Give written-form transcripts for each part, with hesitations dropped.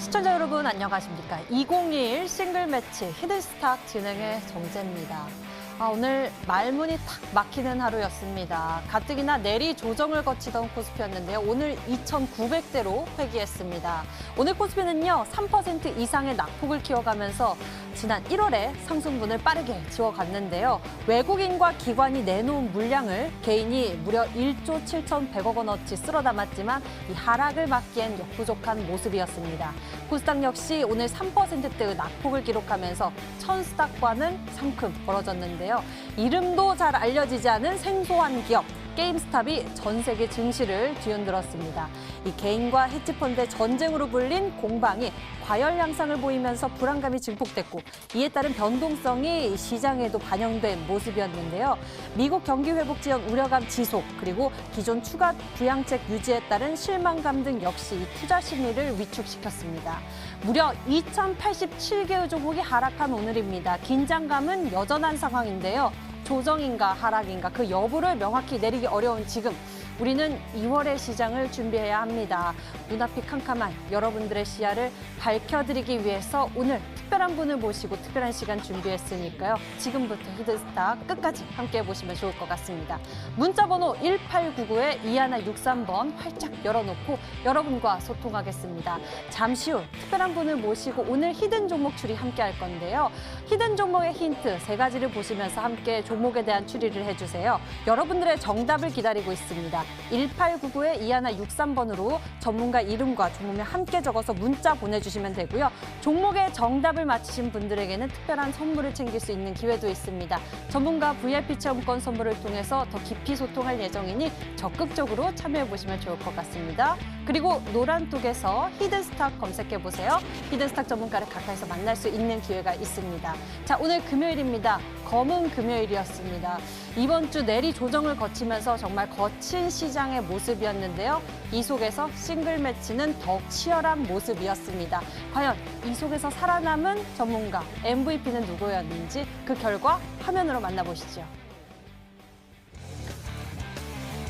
시청자 여러분 안녕하십니까. 2021 싱글 매치 히든스탁 진행의 정재입니다. 오늘 말문이 탁 막히는 하루였습니다. 가뜩이나 내리 조정을 거치던 코스피였는데요. 오늘 2,900대로 회귀했습니다. 오늘 코스피는요, 3% 이상의 낙폭을 키워가면서 지난 1월에 상승분을 빠르게 지워갔는데요. 외국인과 기관이 내놓은 물량을 개인이 무려 1조 7,100억 원어치 쓸어 담았지만 이 하락을 막기엔 역부족한 모습이었습니다. 코스닥 역시 오늘 3%대의 낙폭을 기록하면서 천스닥과는 상큼 벌어졌는데요. 이름도 잘 알려지지 않은 생소한 기업 게임스탑이 전 세계 증시를 뒤흔들었습니다. 이 개인과 헤지펀드의 전쟁으로 불린 공방이 과열 양상을 보이면서 불안감이 증폭됐고 이에 따른 변동성이 시장에도 반영된 모습이었는데요. 미국 경기 회복 지연 우려감 지속 그리고 기존 추가 부양책 유지에 따른 실망감 등 역시 이 투자 심리를 위축시켰습니다. 무려 2,087개의 종목이 하락한 오늘입니다. 긴장감은 여전한 상황인데요. 조정인가 하락인가 그 여부를 명확히 내리기 어려운 지금 우리는 2월의 시장을 준비해야 합니다. 눈앞이 캄캄한 여러분들의 시야를 밝혀드리기 위해서 오늘 특별한 분을 모시고 특별한 시간 준비했으니까요. 지금부터 히든스탁 끝까지 함께 보시면 좋을 것 같습니다. 문자번호 1899-2163번 활짝 열어놓고 여러분과 소통하겠습니다. 잠시 후 특별한 분을 모시고 오늘 히든 종목 추리 함께 할 건데요. 히든 종목의 힌트 3가지를 보시면서 함께 종목에 대한 추리를 해주세요. 여러분들의 정답을 기다리고 있습니다. 1899-2163번으로 전문가 이름과 종목명 함께 적어서 문자 보내주시면 되고요. 종목의 정답을 맞히신 분들에게는 특별한 선물을 챙길 수 있는 기회도 있습니다. 전문가 VIP 체험권 선물을 통해서 더 깊이 소통할 예정이니 적극적으로 참여해보시면 좋을 것 같습니다. 그리고 노란톡에서 히든스탁 검색해보세요. 히든스탁 전문가를 가까이서 만날 수 있는 기회가 있습니다. 자, 오늘 금요일입니다. 검은 금요일이었습니다. 이번 주 내리 조정을 거치면서 정말 거친 시장의 모습이었는데요. 이 속에서 싱글 매치는 더욱 치열한 모습이었습니다. 과연 이 속에서 살아남은 전문가 MVP는 누구였는지 그 결과 화면으로 만나보시죠.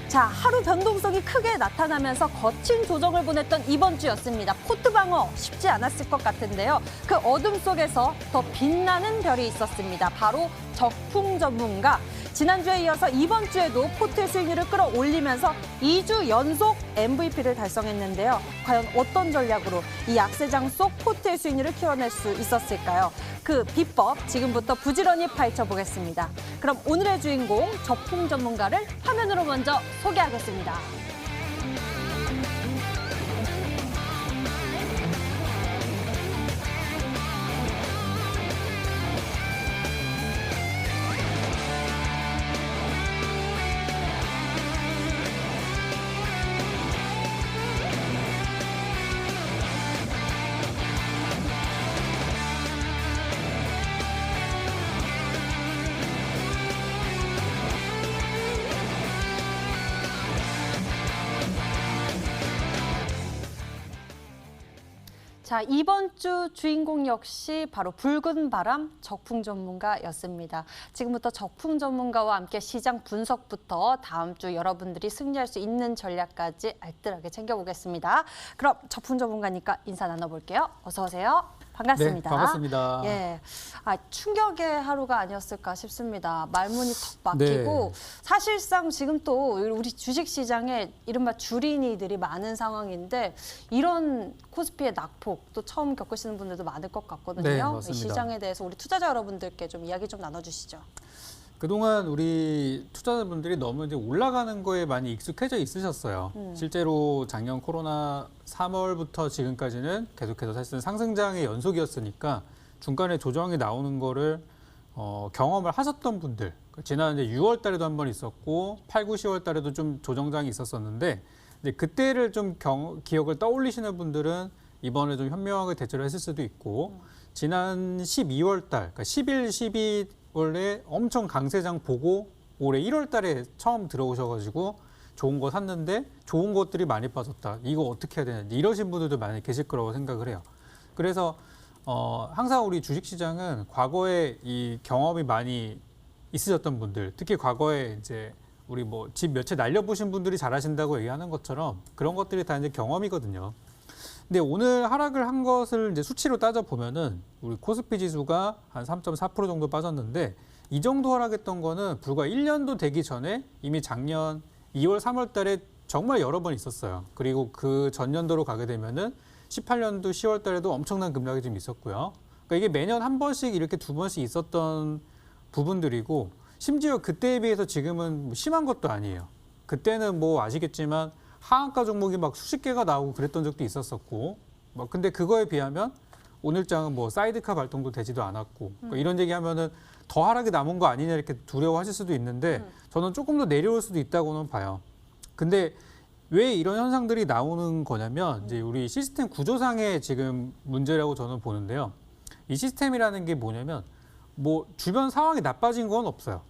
자, 하루 변동성이 크게 나타나면서 거친 조정을 보냈던 이번 주였습니다. 포트 방어 쉽지 않았을 것 같은데요. 그 어둠 속에서 더 빛나는 별이 있었습니다. 바로 적풍 전문가. 지난주에 이어서 이번 주에도 포트의 수익률을 끌어올리면서 2주 연속 MVP를 달성했는데요. 과연 어떤 전략으로 이 약세장 속 포트의 수익률을 키워낼 수 있었을까요? 그 비법 지금부터 부지런히 파헤쳐보겠습니다. 그럼 오늘의 주인공 적풍 전문가를 화면으로 먼저 소개하겠습니다. 자, 이번 주 주인공 역시 바로 붉은 바람 적풍 전문가였습니다. 지금부터 적풍 전문가와 함께 시장 분석부터 다음 주 여러분들이 승리할 수 있는 전략까지 알뜰하게 챙겨보겠습니다. 그럼 적풍 전문가니까 인사 나눠볼게요. 어서 오세요. 반갑습니다. 네, 반갑습니다. 예, 충격의 하루가 아니었을까 싶습니다. 말문이 턱 막히고 네. 사실상 지금 또 우리 주식시장에 이른바 주린이들이 많은 상황인데 이런 코스피의 낙폭 또 처음 겪으시는 분들도 많을 것 같거든요. 네, 이 맞습니다. 시장에 대해서 우리 투자자 여러분들께 좀 이야기 좀 나눠주시죠. 그동안 우리 투자자분들이 너무 이제 올라가는 거에 많이 익숙해져 있으셨어요. 실제로 작년 코로나 3월부터 지금까지는 계속해서 사실은 상승장의 연속이었으니까 중간에 조정이 나오는 거를 경험을 하셨던 분들, 지난 이제 6월 달에도 한 번 있었고 8, 9, 10월 달에도 좀 조정장이 있었었는데 이제 그때를 좀 기억을 떠올리시는 분들은 이번에 좀 현명하게 대처를 했을 수도 있고 지난 12월 달, 그러니까 11, 12월에 엄청 강세장 보고 올해 1월 달에 처음 들어오셔가지고 좋은 거 샀는데 좋은 것들이 많이 빠졌다. 이거 어떻게 해야 되냐. 이러신 분들도 많이 계실 거라고 생각을 해요. 그래서 항상 우리 주식시장은 과거에 이 경험이 많이 있으셨던 분들, 특히 과거에 이제 우리 뭐 집 몇 채 날려보신 분들이 잘하신다고 얘기하는 것처럼 그런 것들이 다 이제 경험이거든요. 근데 오늘 하락을 한 것을 이제 수치로 따져 보면은 우리 코스피 지수가 한 3.4% 정도 빠졌는데 이 정도 하락했던 거는 불과 1년도 되기 전에 이미 작년 2월, 3월 달에 정말 여러 번 있었어요. 그리고 그 전년도로 가게 되면은 18년도 10월 달에도 엄청난 급락이 좀 있었고요. 그러니까 이게 매년 한 번씩 이렇게 두 번씩 있었던 부분들이고 심지어 그때에 비해서 지금은 심한 것도 아니에요. 그때는 뭐 아시겠지만 하한가 종목이 막 수십 개가 나오고 그랬던 적도 있었었고 근데 그거에 비하면 오늘장은 뭐 사이드카 발동도 되지도 않았고 그러니까 이런 얘기하면은 더 하락이 남은 거 아니냐 이렇게 두려워하실 수도 있는데 저는 조금 더 내려올 수도 있다고는 봐요. 근데 왜 이런 현상들이 나오는 거냐면 이제 우리 시스템 구조상의 지금 문제라고 저는 보는데요. 이 시스템이라는 게 뭐냐면 뭐 주변 상황이 나빠진 건 없어요.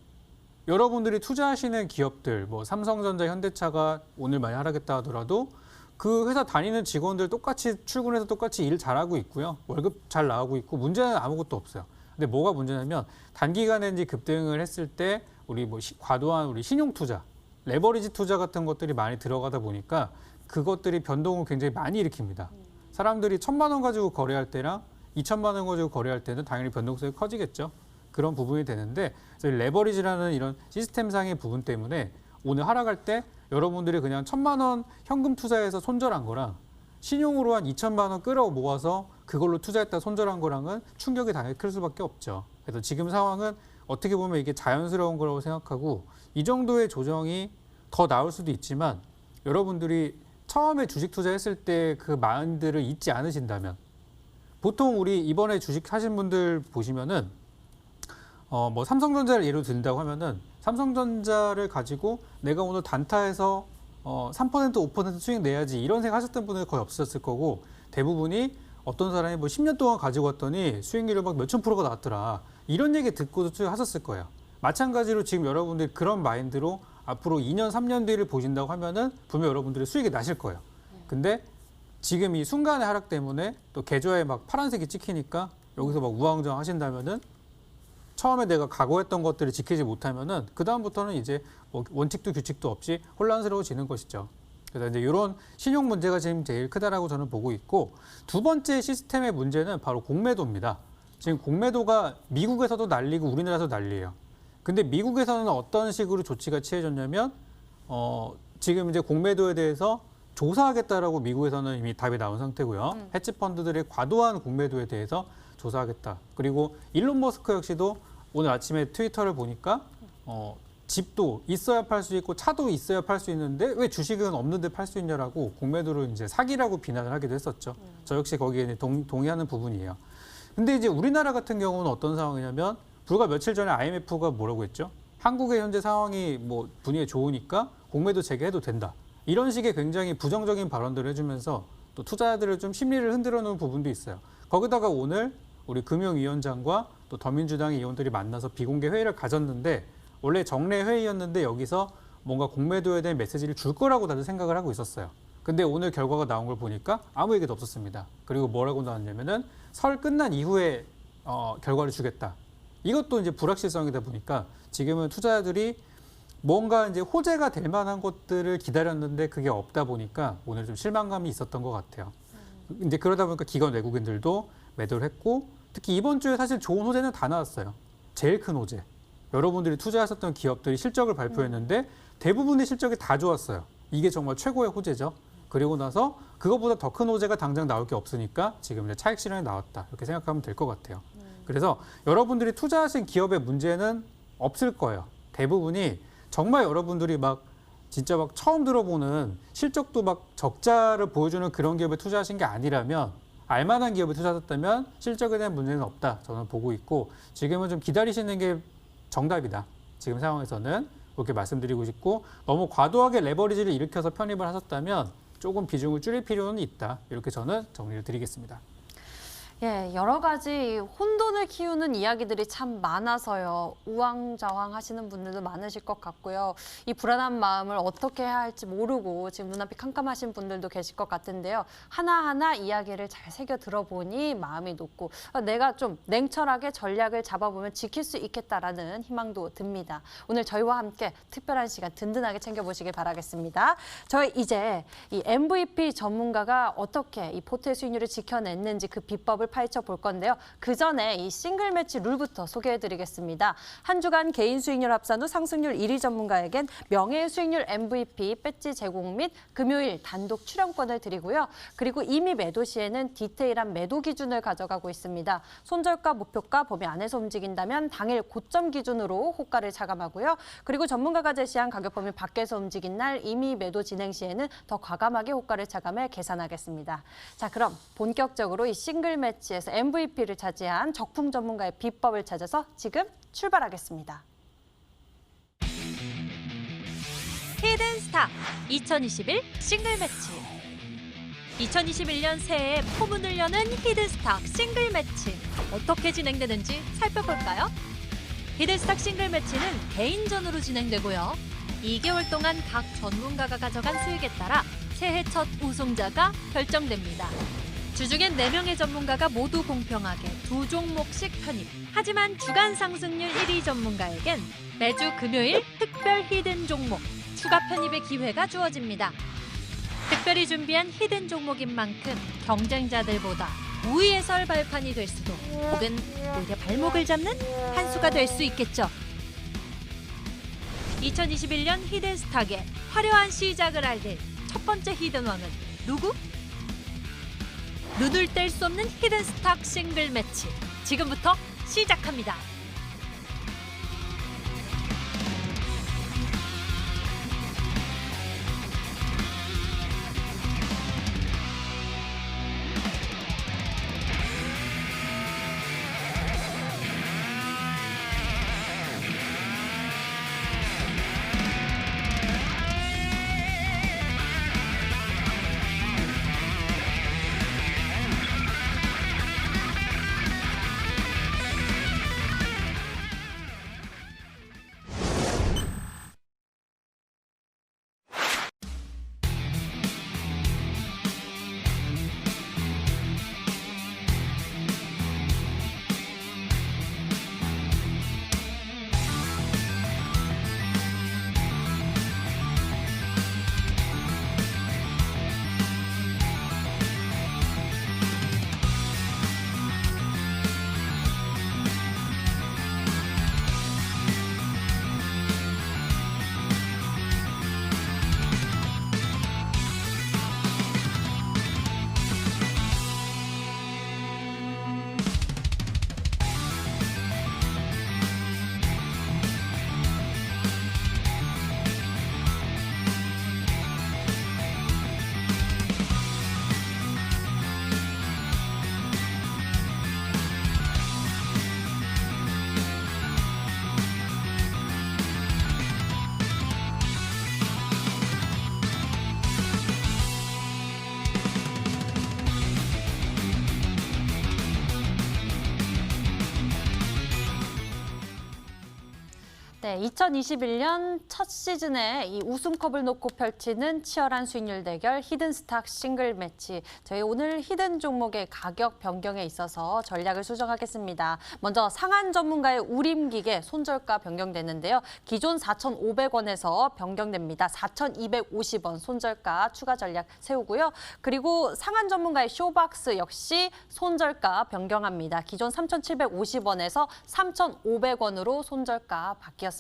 여러분들이 투자하시는 기업들, 뭐 삼성전자, 현대차가 오늘 많이 하락했다 하더라도 그 회사 다니는 직원들 똑같이 출근해서 똑같이 일 잘하고 있고요. 월급 잘 나오고 있고 문제는 아무것도 없어요. 근데 뭐가 문제냐면 단기간에 이제 급등을 했을 때 우리 뭐 과도한 우리 신용 투자, 레버리지 투자 같은 것들이 많이 들어가다 보니까 그것들이 변동을 굉장히 많이 일으킵니다. 사람들이 1,000만 원 가지고 거래할 때랑 2,000만 원 가지고 거래할 때는 당연히 변동성이 커지겠죠. 그런 부분이 되는데 레버리지라는 이런 시스템상의 부분 때문에 오늘 하락할 때 여러분들이 그냥 1,000만 원 현금 투자해서 손절한 거랑 신용으로 한 2,000만 원 끌어 모아서 그걸로 투자했다 손절한 거랑은 충격이 당연히 클 수밖에 없죠. 그래서 지금 상황은 어떻게 보면 이게 자연스러운 거라고 생각하고 이 정도의 조정이 더 나올 수도 있지만 여러분들이 처음에 주식 투자했을 때 그 마인드를 잊지 않으신다면 보통 우리 이번에 주식 하신 분들 보시면은 뭐 삼성전자를 예로 든다고 하면은 삼성전자를 가지고 내가 오늘 단타에서 3% 5% 수익 내야지 이런 생각 하셨던 분은 거의 없으셨을 거고 대부분이 어떤 사람이 뭐 10년 동안 가지고 왔더니 수익률이 막 몇천 프로가 나왔더라 이런 얘기 듣고도 투자하셨을 거예요. 마찬가지로 지금 여러분들이 그런 마인드로 앞으로 2년 3년 뒤를 보신다고 하면은 분명 여러분들이 수익이 나실 거예요. 근데 지금 이 순간의 하락 때문에 또 계좌에 막 파란색이 찍히니까 여기서 막 우왕좌왕 하신다면은 처음에 내가 각오했던 것들을 지키지 못하면은 그다음부터는 이제 뭐 원칙도 규칙도 없이 혼란스러워지는 것이죠. 그래서 이제 이런 신용 문제가 지금 제일 크다라고 저는 보고 있고 두 번째 시스템의 문제는 바로 공매도입니다. 지금 공매도가 미국에서도 난리고 우리나라에서도 난리예요. 근데 미국에서는 어떤 식으로 조치가 취해졌냐면 지금 이제 공매도에 대해서 조사하겠다라고 미국에서는 이미 답이 나온 상태고요. 헤지펀드들의 과도한 공매도에 대해서 조사하겠다. 그리고 일론 머스크 역시도 오늘 아침에 트위터를 보니까 집도 있어야 팔 수 있고 차도 있어야 팔 수 있는데 왜 주식은 없는데 팔 수 있냐라고 공매도를 이제 사기라고 비난을 하기도 했었죠. 저 역시 거기에 동의하는 부분이에요. 근데 이제 우리나라 같은 경우는 어떤 상황이냐면 불과 며칠 전에 IMF가 뭐라고 했죠? 한국의 현재 상황이 뭐 분위기 좋으니까 공매도 재개해도 된다. 이런 식의 굉장히 부정적인 발언들을 해주면서 또 투자자들을 좀 심리를 흔들어 놓은 부분도 있어요. 거기다가 오늘 우리 금융위원장과 또 더민주당의 의원들이 만나서 비공개 회의를 가졌는데 원래 정례 회의였는데 여기서 뭔가 공매도에 대한 메시지를 줄 거라고 다들 생각을 하고 있었어요. 근데 오늘 결과가 나온 걸 보니까 아무 얘기도 없었습니다. 그리고 뭐라고 나왔냐면은 설 끝난 이후에 결과를 주겠다. 이것도 이제 불확실성이다 보니까 지금은 투자자들이 뭔가 이제 호재가 될 만한 것들을 기다렸는데 그게 없다 보니까 오늘 좀 실망감이 있었던 것 같아요. 이제 그러다 보니까 기관 외국인들도 매도를 했고 특히 이번 주에 사실 좋은 호재는 다 나왔어요. 제일 큰 호재. 여러분들이 투자하셨던 기업들이 실적을 발표했는데 대부분의 실적이 다 좋았어요. 이게 정말 최고의 호재죠. 그리고 나서 그것보다 더 큰 호재가 당장 나올 게 없으니까 지금 이제 차익 실현이 나왔다. 이렇게 생각하면 될 것 같아요. 그래서 여러분들이 투자하신 기업의 문제는 없을 거예요. 대부분이 정말 여러분들이 막 진짜 막 처음 들어보는 실적도 막 적자를 보여주는 그런 기업에 투자하신 게 아니라면 알만한 기업에 투자하셨다면 실적에 대한 문제는 없다. 저는 보고 있고 지금은 좀 기다리시는 게 정답이다. 지금 상황에서는 그렇게 말씀드리고 싶고 너무 과도하게 레버리지를 일으켜서 편입을 하셨다면 조금 비중을 줄일 필요는 있다. 이렇게 저는 정리를 드리겠습니다. 예, 여러 가지 혼돈 혼돈을 키우는 이야기들이 참 많아서요. 우왕좌왕 하시는 분들도 많으실 것 같고요. 이 불안한 마음을 어떻게 해야 할지 모르고 지금 눈앞이 캄캄하신 분들도 계실 것 같은데요. 하나하나 이야기를 잘 새겨 들어보니 마음이 놓고 내가 좀 냉철하게 전략을 잡아보면 지킬 수 있겠다라는 희망도 듭니다. 오늘 저희와 함께 특별한 시간 든든하게 챙겨보시길 바라겠습니다. 저희 이제 이 MVP 전문가가 어떻게 이 포트의 수익률을 지켜냈는지 그 비법을 파헤쳐 볼 건데요. 그 전에 이 싱글 매치 룰부터 소개해드리겠습니다. 한 주간 개인 수익률 합산 후 상승률 1위 전문가에겐 명예의 수익률 MVP 배지 제공 및 금요일 단독 출연권을 드리고요. 그리고 이미 매도 시에는 디테일한 매도 기준을 가져가고 있습니다. 손절가, 목표가 범위 안에서 움직인다면 당일 고점 기준으로 호가를 차감하고요. 그리고 전문가가 제시한 가격 범위 밖에서 움직인 날 이미 매도 진행 시에는 더 과감하게 호가를 차감해 계산하겠습니다. 자, 그럼 본격적으로 이 싱글 매치에서 MVP를 차지한 적풍 전문가의 비법을 찾아서 지금 출발하겠습니다. 히든스타 2021 싱글 매치 2021년 새해에 포문을 여는 히든스탁 싱글 매치 어떻게 진행되는지 살펴볼까요? 히든스탁 싱글 매치는 개인전으로 진행되고요. 2개월 동안 각 전문가가 가져간 수익에 따라 새해 첫 우승자가 결정됩니다. 주중엔 4명의 전문가가 모두 공평하게 2종목씩 편입. 하지만 주간 상승률 1위 전문가에겐 매주 금요일 특별 히든 종목, 추가 편입의 기회가 주어집니다. 특별히 준비한 히든 종목인 만큼 경쟁자들보다 우위에설 발판이 될 수도 혹은 오히려 발목을 잡는 한 수가 될 수 있겠죠. 2021년 히든스탁의 화려한 시작을 알릴 첫 번째 히든왕은 누구? 눈을 뗄 수 없는 히든스탁 싱글 매치 지금부터 시작합니다. 네, 2021년 첫 시즌에 이 우승컵을 놓고 펼치는 치열한 수익률 대결 히든스탁 싱글 매치. 저희 오늘 히든 종목의 가격 변경에 있어서 전략을 수정하겠습니다. 먼저 상한 전문가의 우림기계 손절가 변경됐는데요. 기존 4,500원에서 변경됩니다. 4,250원 손절가 추가 전략 세우고요. 그리고 상한 전문가의 쇼박스 역시 손절가 변경합니다. 기존 3,750원에서 3,500원으로 손절가 바뀌었습니다.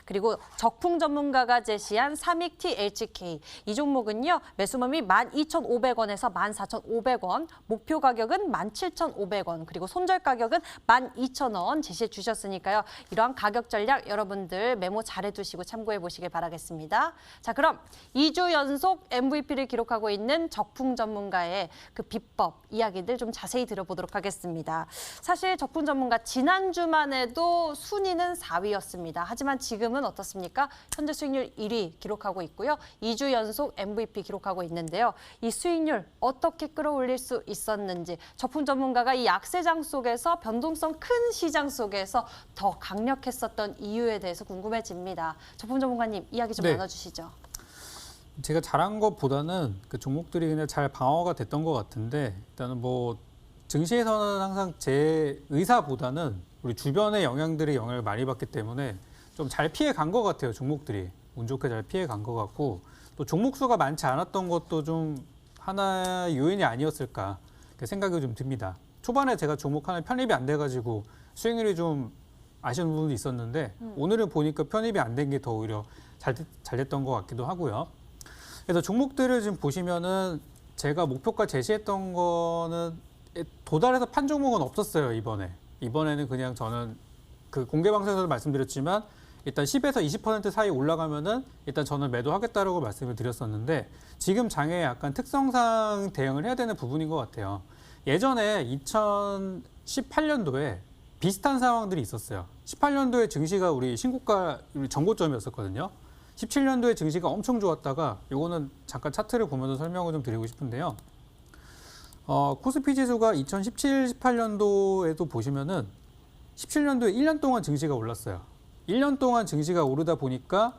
그리고 적풍 전문가가 제시한 삼익 THK 이 종목은요. 매수범위 12,500원에서 14,500원, 목표 가격은 17,500원, 그리고 손절 가격은 12,000원 제시해 주셨으니까요. 이러한 가격 전략 여러분들 메모 잘해 두시고 참고해 보시길 바라겠습니다. 자, 그럼 2주 연속 MVP를 기록하고 있는 적풍 전문가의 그 비법 이야기들 좀 자세히 들어보도록 하겠습니다. 사실 적풍 전문가 지난주만 해도 순위는 4위였습니다. 하지만 지금은 어떻습니까? 현재 수익률 1위 기록하고 있고요. 2주 연속 MVP 기록하고 있는데요. 이 수익률 어떻게 끌어올릴 수 있었는지 저품 전문가가 이 약세장 속에서 변동성 큰 시장 속에서 더 강력했었던 이유에 대해서 궁금해집니다. 저품 전문가님 이야기 좀 네. 나눠주시죠. 제가 잘한 것보다는 그 종목들이 그냥 잘 방어가 됐던 것 같은데 일단은 뭐 증시에서는 항상 제 의사보다는 우리 주변의 영향들이 영향을 많이 받기 때문에 좀 잘 피해 간 것 같아요. 종목들이 운 좋게 잘 피해 간 것 같고 또 종목 수가 많지 않았던 것도 좀 하나의 요인이 아니었을까 생각이 좀 듭니다. 초반에 제가 종목 하나 편입이 안 돼가지고 수익률이 좀 아쉬운 부분도 있었는데 오늘은 보니까 편입이 안 된 게 더 오히려 잘 됐던 것 같기도 하고요. 그래서 종목들을 지금 보시면은 제가 목표가 제시했던 거는 도달해서 판 종목은 없었어요, 이번에. 이번에는 그냥 저는 그 공개 방송에서도 말씀드렸지만 일단 10에서 20% 사이 올라가면은 일단 저는 매도하겠다라고 말씀을 드렸었는데 지금 장에 약간 특성상 대응을 해야 되는 부분인 것 같아요. 예전에 2018년도에 비슷한 상황들이 있었어요. 18년도에 증시가 우리 신고가 우리 전고점이었었거든요. 17년도에 증시가 엄청 좋았다가 이거는 잠깐 차트를 보면서 설명을 좀 드리고 싶은데요. 코스피 지수가 2017, 18년도에도 보시면은 17년도에 1년 동안 증시가 올랐어요. 1년 동안 증시가 오르다 보니까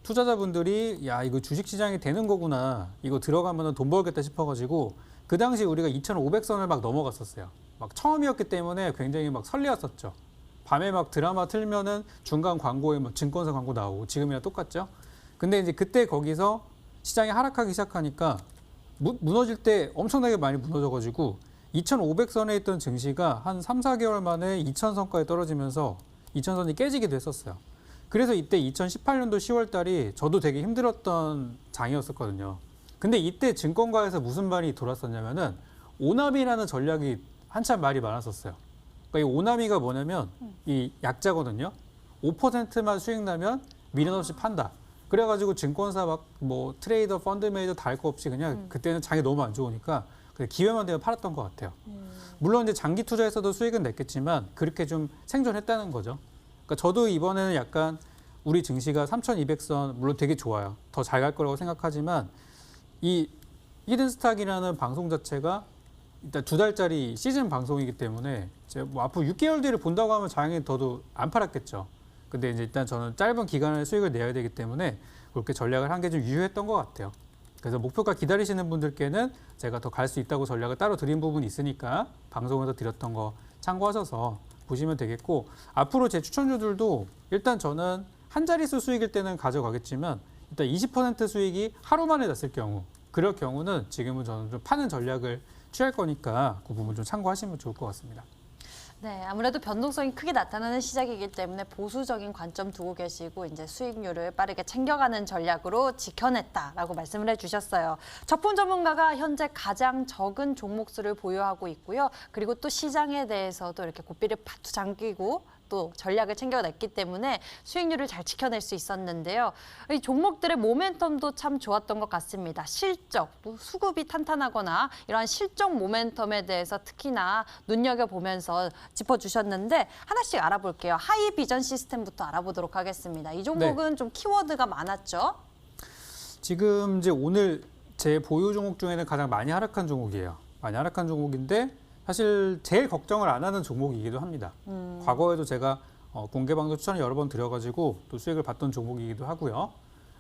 투자자분들이 야 이거 주식시장이 되는 거구나. 이거 들어가면 돈 벌겠다 싶어가지고 그 당시 우리가 2,500선을 막 넘어갔었어요. 막 처음이었기 때문에 굉장히 막 설레었었죠. 밤에 막 드라마 틀면은 중간 광고에 뭐 증권사 광고 나오고 지금이랑 똑같죠. 근데 이제 그때 거기서 시장이 하락하기 시작하니까 무너질 때 엄청나게 많이 무너져가지고 2,500선에 있던 증시가 한 3, 4개월 만에 2,000선까지 떨어지면서 2,000선이 깨지기도 했었어요. 그래서 이때 2018년도 10월 달이 저도 되게 힘들었던 장이었었거든요. 근데 이때 증권가에서 무슨 말이 돌았었냐면은 오나미라는 전략이 한참 말이 많았었어요. 그러니까 이 오나미가 뭐냐면 이 약자거든요. 5%만 수익 나면 미련 없이 판다. 그래가지고 증권사 막 뭐 트레이더, 펀드 매니저 다 할 거 없이 그냥 그때는 장이 너무 안 좋으니까 기회만 되면 팔았던 것 같아요. 물론 이제 장기 투자에서도 수익은 냈겠지만 그렇게 좀 생존했다는 거죠. 그러니까 저도 이번에는 약간 우리 증시가 3,200선 물론 되게 좋아요. 더 잘 갈 거라고 생각하지만 이 히든스탁이라는 방송 자체가 일단 2달짜리 시즌 방송이기 때문에 제가 뭐 앞으로 6개월 뒤를 본다고 하면 당연히 더도 안 팔았겠죠. 근데 이제 일단 저는 짧은 기간에 수익을 내야 되기 때문에 그렇게 전략을 한 게 좀 유효했던 것 같아요. 그래서 목표가 기다리시는 분들께는 제가 더 갈 수 있다고 전략을 따로 드린 부분이 있으니까 방송에서 드렸던 거 참고하셔서 보시면 되겠고 앞으로 제 추천주들도 일단 저는 한 자릿수 수익일 때는 가져가겠지만 일단 20% 수익이 하루 만에 났을 경우 그럴 경우는 지금은 저는 좀 파는 전략을 취할 거니까 그 부분 좀 참고하시면 좋을 것 같습니다. 네, 아무래도 변동성이 크게 나타나는 시작이기 때문에 보수적인 관점 두고 계시고 이제 수익률을 빠르게 챙겨가는 전략으로 지켜냈다라고 말씀을 해주셨어요. 저품 전문가가 현재 가장 적은 종목 수를 보유하고 있고요. 그리고 또 시장에 대해서도 이렇게 고삐를 파투 잠기고 또 전략을 챙겨냈기 때문에 수익률을 잘 지켜낼 수 있었는데요. 이 종목들의 모멘텀도 참 좋았던 것 같습니다. 실적, 또 수급이 탄탄하거나 이러한 실적 모멘텀에 대해서 특히나 눈여겨보면서 짚어주셨는데 하나씩 알아볼게요. 하이 비전 시스템부터 알아보도록 하겠습니다. 이 종목은 좀 키워드가 많았죠? 지금 이제 오늘 제 보유 종목 중에는 가장 많이 하락한 종목이에요. 많이 하락한 종목인데 사실 제일 걱정을 안 하는 종목이기도 합니다. 과거에도 제가 공개 방송 추천을 여러 번 드려가지고 또 수익을 봤던 종목이기도 하고요.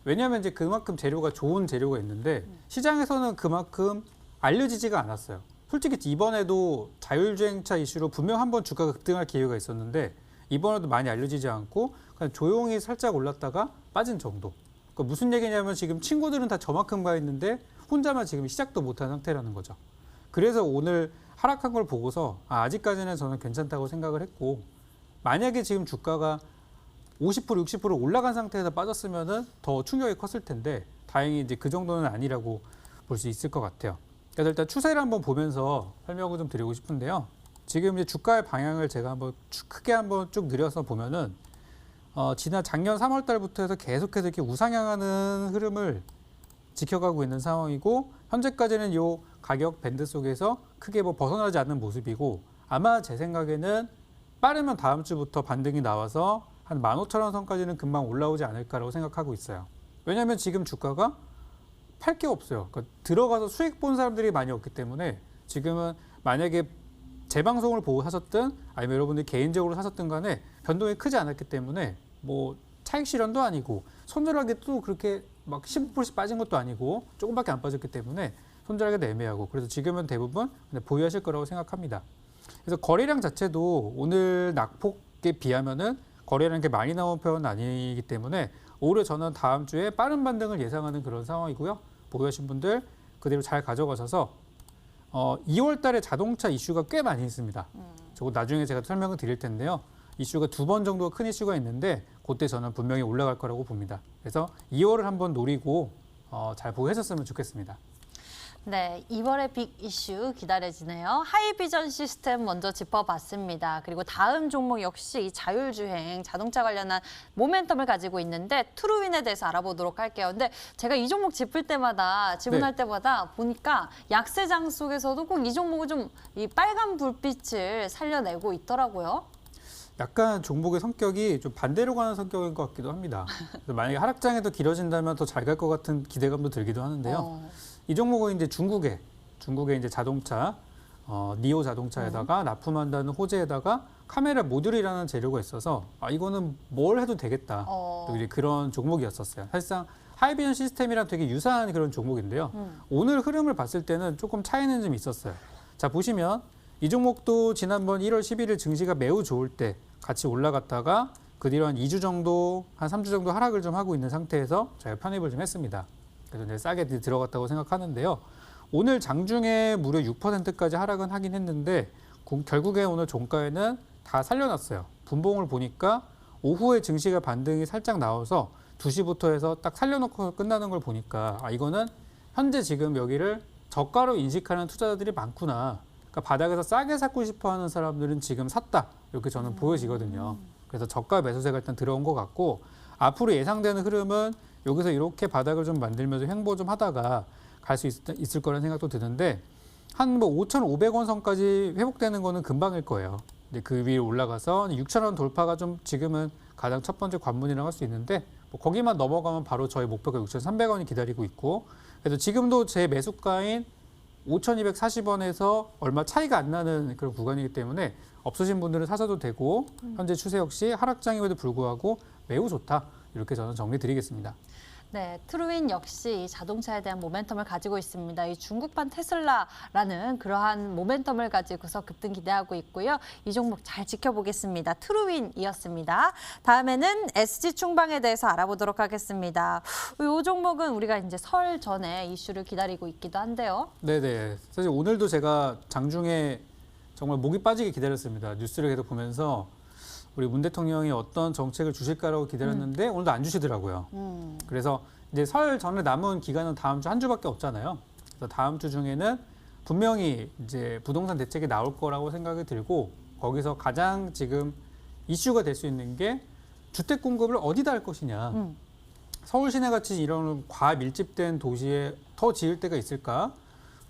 왜냐하면 이제 그만큼 재료가 좋은 재료가 있는데 시장에서는 그만큼 알려지지가 않았어요. 솔직히 이번에도 자율주행차 이슈로 분명 한번 주가가 급등할 기회가 있었는데 이번에도 많이 알려지지 않고 그냥 조용히 살짝 올랐다가 빠진 정도. 그러니까 무슨 얘기냐면 지금 친구들은 다 저만큼 가 있는데 혼자만 지금 시작도 못한 상태라는 거죠. 그래서 오늘 하락한 걸 보고서 아직까지는 저는 괜찮다고 생각을 했고 만약에 지금 주가가 50%, 60% 올라간 상태에서 빠졌으면은 더 충격이 컸을 텐데 다행히 이제 그 정도는 아니라고 볼 수 있을 것 같아요. 그래서 일단 추세를 한번 보면서 설명을 좀 드리고 싶은데요. 지금 이제 주가의 방향을 제가 한번 크게 한번 쭉 늘려서 보면은 지난 작년 3월 달부터 해서 계속해서 이렇게 우상향하는 흐름을 지켜가고 있는 상황이고 현재까지는 이 가격 밴드 속에서 크게 뭐 벗어나지 않는 모습이고 아마 제 생각에는 빠르면 다음 주부터 반등이 나와서 한 15,000원 선까지는 금방 올라오지 않을까라고 생각하고 있어요. 왜냐하면 지금 주가가 팔 게 없어요. 그러니까 들어가서 수익 본 사람들이 많이 없기 때문에 지금은 만약에 재방송을 보고 사셨든 아니면 여러분들이 개인적으로 사셨든 간에 변동이 크지 않았기 때문에 뭐 차익 실현도 아니고 손절하기 또 그렇게 막 15%씩 빠진 것도 아니고 조금밖에 안 빠졌기 때문에 손절하기도 애매하고 그래서 지금은 대부분 보유하실 거라고 생각합니다. 그래서 거래량 자체도 오늘 낙폭에 비하면은 거래량이 게 많이 나온 편은 아니기 때문에 오히려 저는 다음 주에 빠른 반등을 예상하는 그런 상황이고요. 보유하신 분들 그대로 잘 가져가셔서 2월 달에 자동차 이슈가 꽤 많이 있습니다. 저거 나중에 제가 설명을 드릴 텐데요. 이슈가 2번 정도 큰 이슈가 있는데 그때 저는 분명히 올라갈 거라고 봅니다. 그래서 2월을 한번 노리고 잘 보유하셨으면 좋겠습니다. 네, 2월의 빅 이슈 기다려지네요. 하이비전 시스템 먼저 짚어봤습니다. 그리고 다음 종목 역시 자율주행, 자동차 관련한 모멘텀을 가지고 있는데 트루윈에 대해서 알아보도록 할게요. 근데 제가 이 종목 짚을 때마다, 질문할 때마다 보니까 약세장 속에서도 꼭 이 종목은 좀 이 빨간 불빛을 살려내고 있더라고요. 약간 종목의 성격이 좀 반대로 가는 성격인 것 같기도 합니다. 그래서 만약에 하락장이 더 길어진다면 더 잘 갈 것 같은 기대감도 들기도 하는데요. 이 종목은 이제 중국의 이제 자동차, 니오 자동차에다가 납품한다는 호재에다가 카메라 모듈이라는 재료가 있어서 이거는 뭘 해도 되겠다. 이제 그런 종목이었었어요. 사실상 하이비전 시스템이랑 되게 유사한 그런 종목인데요. 오늘 흐름을 봤을 때는 조금 차이는 좀 있었어요. 자, 보시면 이 종목도 지난번 1월 11일 증시가 매우 좋을 때 같이 올라갔다가 그 뒤로 한 2주 정도, 한 3주 정도 하락을 좀 하고 있는 상태에서 저희가 편입을 좀 했습니다. 그래서 이제 싸게 들어갔다고 생각하는데요. 오늘 장중에 무려 6%까지 하락은 하긴 했는데 결국에 오늘 종가에는 다 살려놨어요. 분봉을 보니까 오후에 증시가 반등이 살짝 나와서 2시부터 해서 딱 살려놓고 끝나는 걸 보니까 이거는 현재 지금 여기를 저가로 인식하는 투자자들이 많구나. 그러니까 바닥에서 싸게 사고 싶어하는 사람들은 지금 샀다. 이렇게 저는 보여지거든요. 그래서 저가 매수세가 일단 들어온 것 같고 앞으로 예상되는 흐름은 여기서 이렇게 바닥을 좀 만들면서 횡보 좀 하다가 갈 수 있을 거라는 생각도 드는데 한 뭐 5,500원 선까지 회복되는 거는 금방일 거예요. 근데 그 위에 올라가서 6,000원 돌파가 좀 지금은 가장 첫 번째 관문이라고 할 수 있는데 뭐 거기만 넘어가면 바로 저희 목표가 6,300원이 기다리고 있고 그래서 지금도 제 매수가인 5,240원에서 얼마 차이가 안 나는 그런 구간이기 때문에 없으신 분들은 사셔도 되고 현재 추세 역시 하락장임에도 불구하고 매우 좋다. 이렇게 저는 정리 드리겠습니다. 네, 트루윈 역시 자동차에 대한 모멘텀을 가지고 있습니다. 이 중국판 테슬라라는 그러한 모멘텀을 가지고서 급등 기대하고 있고요. 이 종목 잘 지켜보겠습니다. 트루윈이었습니다. 다음에는 SG충방에 대해서 알아보도록 하겠습니다. 이 종목은 우리가 이제 설 전에 이슈를 기다리고 있기도 한데요. 네네. 사실 오늘도 제가 장중에 정말 목이 빠지게 기다렸습니다. 뉴스를 계속 보면서 우리 문 대통령이 어떤 정책을 주실까라고 기다렸는데 오늘도 안 주시더라고요. 그래서 이제 설 전에 남은 기간은 다음 주 한 주밖에 없잖아요. 그래서 다음 주 중에는 분명히 이제 부동산 대책이 나올 거라고 생각이 들고 거기서 가장 지금 이슈가 될 수 있는 게 주택 공급을 어디다 할 것이냐. 서울 시내 같이 이런 과밀집된 도시에 더 지을 데가 있을까?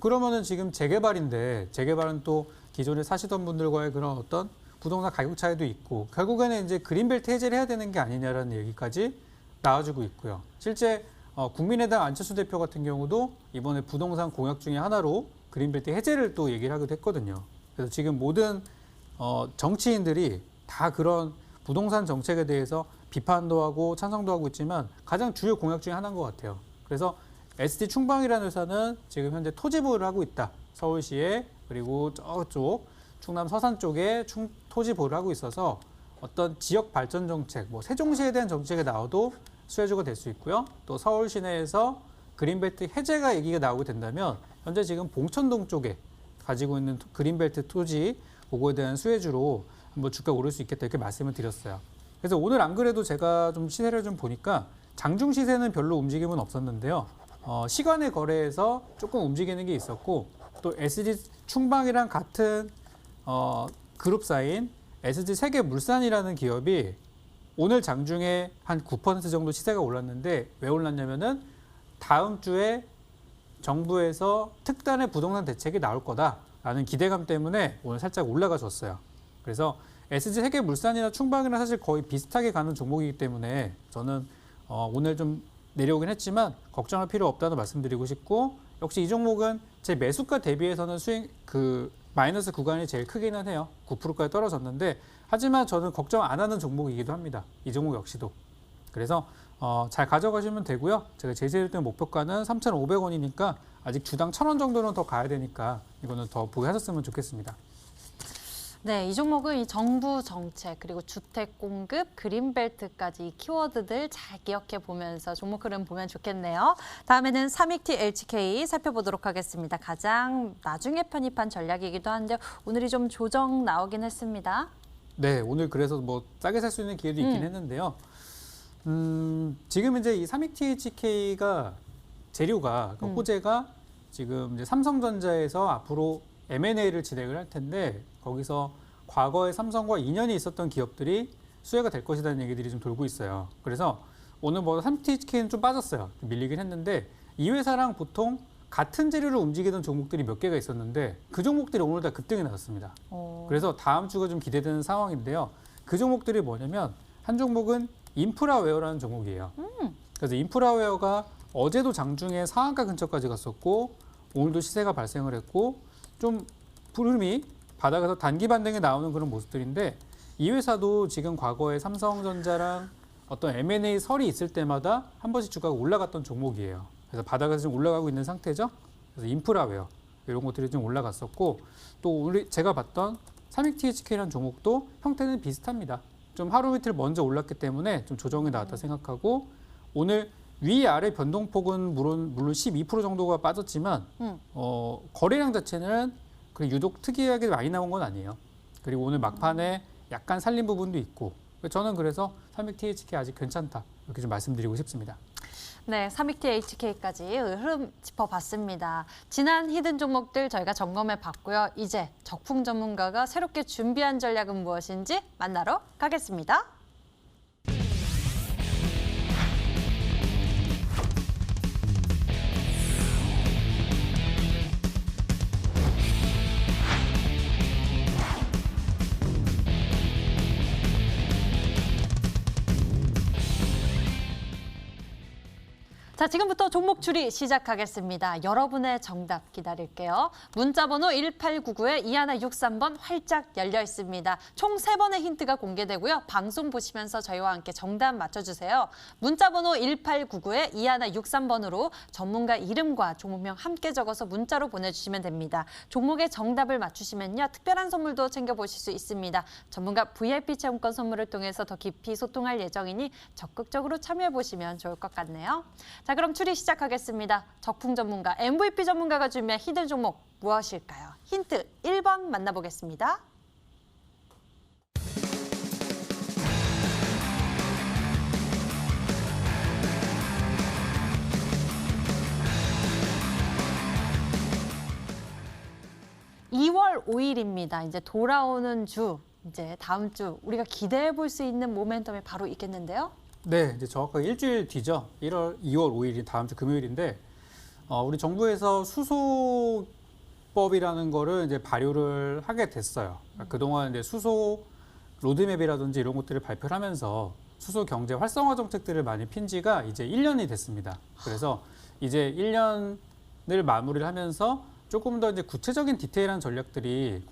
그러면은 지금 재개발인데 재개발은 또 기존에 사시던 분들과의 그런 어떤 부동산 가격 차이도 있고 결국에는 이제 그린벨트 해제를 해야 되는 게 아니냐라는 얘기까지 나와주고 있고요. 실제 국민의당 안철수 대표 같은 경우도 이번에 부동산 공약 중에 하나로 그린벨트 해제를 또 얘기를 하기도 했거든요. 그래서 지금 모든 정치인들이 다 그런 부동산 정책에 대해서 비판도 하고 찬성도 하고 있지만 가장 주요 공약 중에 하나인 것 같아요. 그래서 SG충방이라는 회사는 지금 현재 토지 보유를 하고 있다. 서울시에 그리고 저쪽 충남 서산 쪽에 토지 보유를 하고 있어서 어떤 지역 발전 정책, 뭐 세종시에 대한 정책이 나와도 수혜주가 될 수 있고요. 또 서울 시내에서 그린벨트 해제가 얘기가 나오게 된다면 현재 지금 봉천동 쪽에 가지고 있는 그린벨트 토지 그거에 대한 수혜주로 한번 주가 오를 수 있겠다 이렇게 말씀을 드렸어요. 그래서 오늘 안 그래도 제가 좀 시세를 좀 보니까 장중 시세는 별로 움직임은 없었는데요. 시간의 거래에서 조금 움직이는 게 있었고 또 SG 충방이랑 같은 그룹사인 SG 세계물산이라는 기업이 오늘 장중에 한 9% 정도 시세가 올랐는데 왜 올랐냐면은 다음 주에 정부에서 특단의 부동산 대책이 나올 거다라는 기대감 때문에 오늘 살짝 올라가 줬어요. 그래서 SG세계물산이나 충방이랑 사실 거의 비슷하게 가는 종목이기 때문에 저는 오늘 좀 내려오긴 했지만 걱정할 필요 없다는 말씀드리고 싶고, 역시 이 종목은 제 매수가 대비해서는 마이너스 구간이 제일 크기는 해요. 9%까지 떨어졌는데, 하지만 저는 걱정 안 하는 종목이기도 합니다. 이 종목 역시도. 그래서 잘 가져가시면 되고요. 제가 제시해드릴 때 목표가는 3,500원이니까 아직 주당 1,000원 정도는 더 가야 되니까 이거는 더 보유하셨으면 좋겠습니다. 네, 이 종목은 이 정부 정책 그리고 주택 공급, 그린벨트까지 이 키워드들 잘 기억해 보면서 종목 흐름 보면 좋겠네요. 다음에는 삼익티 LGK 살펴보도록 하겠습니다. 가장 나중에 편입한 전략이기도 한데 오늘이 좀 조정 나오긴 했습니다. 네, 오늘 그래서 뭐 싸게 살 수 있는 기회도 있긴 했는데요. 지금 이제 이 삼익티 LGK가 재료가 그러니까 호재가 지금 이제 삼성전자에서 앞으로 M&A를 진행을 할 텐데, 거기서 과거에 삼성과 인연이 있었던 기업들이 수혜가 될 것이라는 얘기들이 좀 돌고 있어요. 그래서 오늘 뭐 삼익티 LGK는 좀 빠졌어요. 밀리긴 했는데, 이 회사랑 보통 같은 재료를 움직이던 종목들이 몇 개가 있었는데 그 종목들이 오늘 다 급등이 나왔습니다. 그래서 다음 주가 좀 기대되는 상황인데요. 그 종목들이 뭐냐면, 한 종목은 인프라웨어라는 종목이에요. 그래서 인프라웨어가 어제도 장중에 상한가 근처까지 갔었고 오늘도 시세가 발생을 했고 좀 흐름이 바닥에서 단기 반등이 나오는 그런 모습들인데, 이 회사도 지금 과거에 삼성전자랑 어떤 M&A 설이 있을 때마다 한 번씩 주가가 올라갔던 종목이에요. 그래서 바닥에서 좀 올라가고 있는 상태죠. 그래서 인프라웨어 이런 것들이 좀 올라갔었고, 또 제가 봤던 삼익티 LGK라는 종목도 형태는 비슷합니다. 좀 하루 이틀 먼저 올랐기 때문에 좀 조정이 나왔다 생각하고, 오늘 위아래 변동폭은 물론 12% 정도가 빠졌지만 거래량 자체는 유독 특이하게 많이 나온 건 아니에요. 그리고 오늘 막판에 약간 살린 부분도 있고, 저는 그래서 삼익티 LGK 아직 괜찮다 이렇게 좀 말씀드리고 싶습니다. 네, 삼익티 LGK까지 흐름 짚어봤습니다. 지난 히든 종목들 저희가 점검해 봤고요. 이제 적풍 전문가가 새롭게 준비한 전략은 무엇인지 만나러 가겠습니다. 자, 지금부터 종목 추리 시작하겠습니다. 여러분의 정답 기다릴게요. 문자번호 1899-2163번 활짝 열려 있습니다. 총 3번의 힌트가 공개되고요. 방송 보시면서 저희와 함께 정답 맞춰주세요. 문자번호 1899-2163번으로 전문가 이름과 종목명 함께 적어서 문자로 보내주시면 됩니다. 종목의 정답을 맞추시면요, 특별한 선물도 챙겨보실 수 있습니다. 전문가 VIP 체험권 선물을 통해서 더 깊이 소통할 예정이니 적극적으로 참여해보시면 좋을 것 같네요. 자, 그럼 추리 시작하겠습니다. 적풍 전문가, MVP 전문가가 준비한 히든 종목 무엇일까요? 힌트 1번 만나보겠습니다. (2월 5일입니다) 이제 돌아오는 주, 이제 다음 주 우리가 기대해 볼 수 있는 모멘텀이 바로 있겠는데요. 네, 이제 정확하게 일주일 뒤죠. 2월 5일이 다음 주 금요일인데, 우리 정부에서 수소법이라는 거를 이제 발효를 하게 됐어요. 그러니까 그동안 이제 수소 로드맵이라든지 이런 것들을 발표를 하면서 수소 경제 활성화 정책들을 많이 핀 지가 이제 1년이 됐습니다. 그래서 이제 1년을 마무리를 하면서 조금 더 이제 구체적인 디테일한 전략들이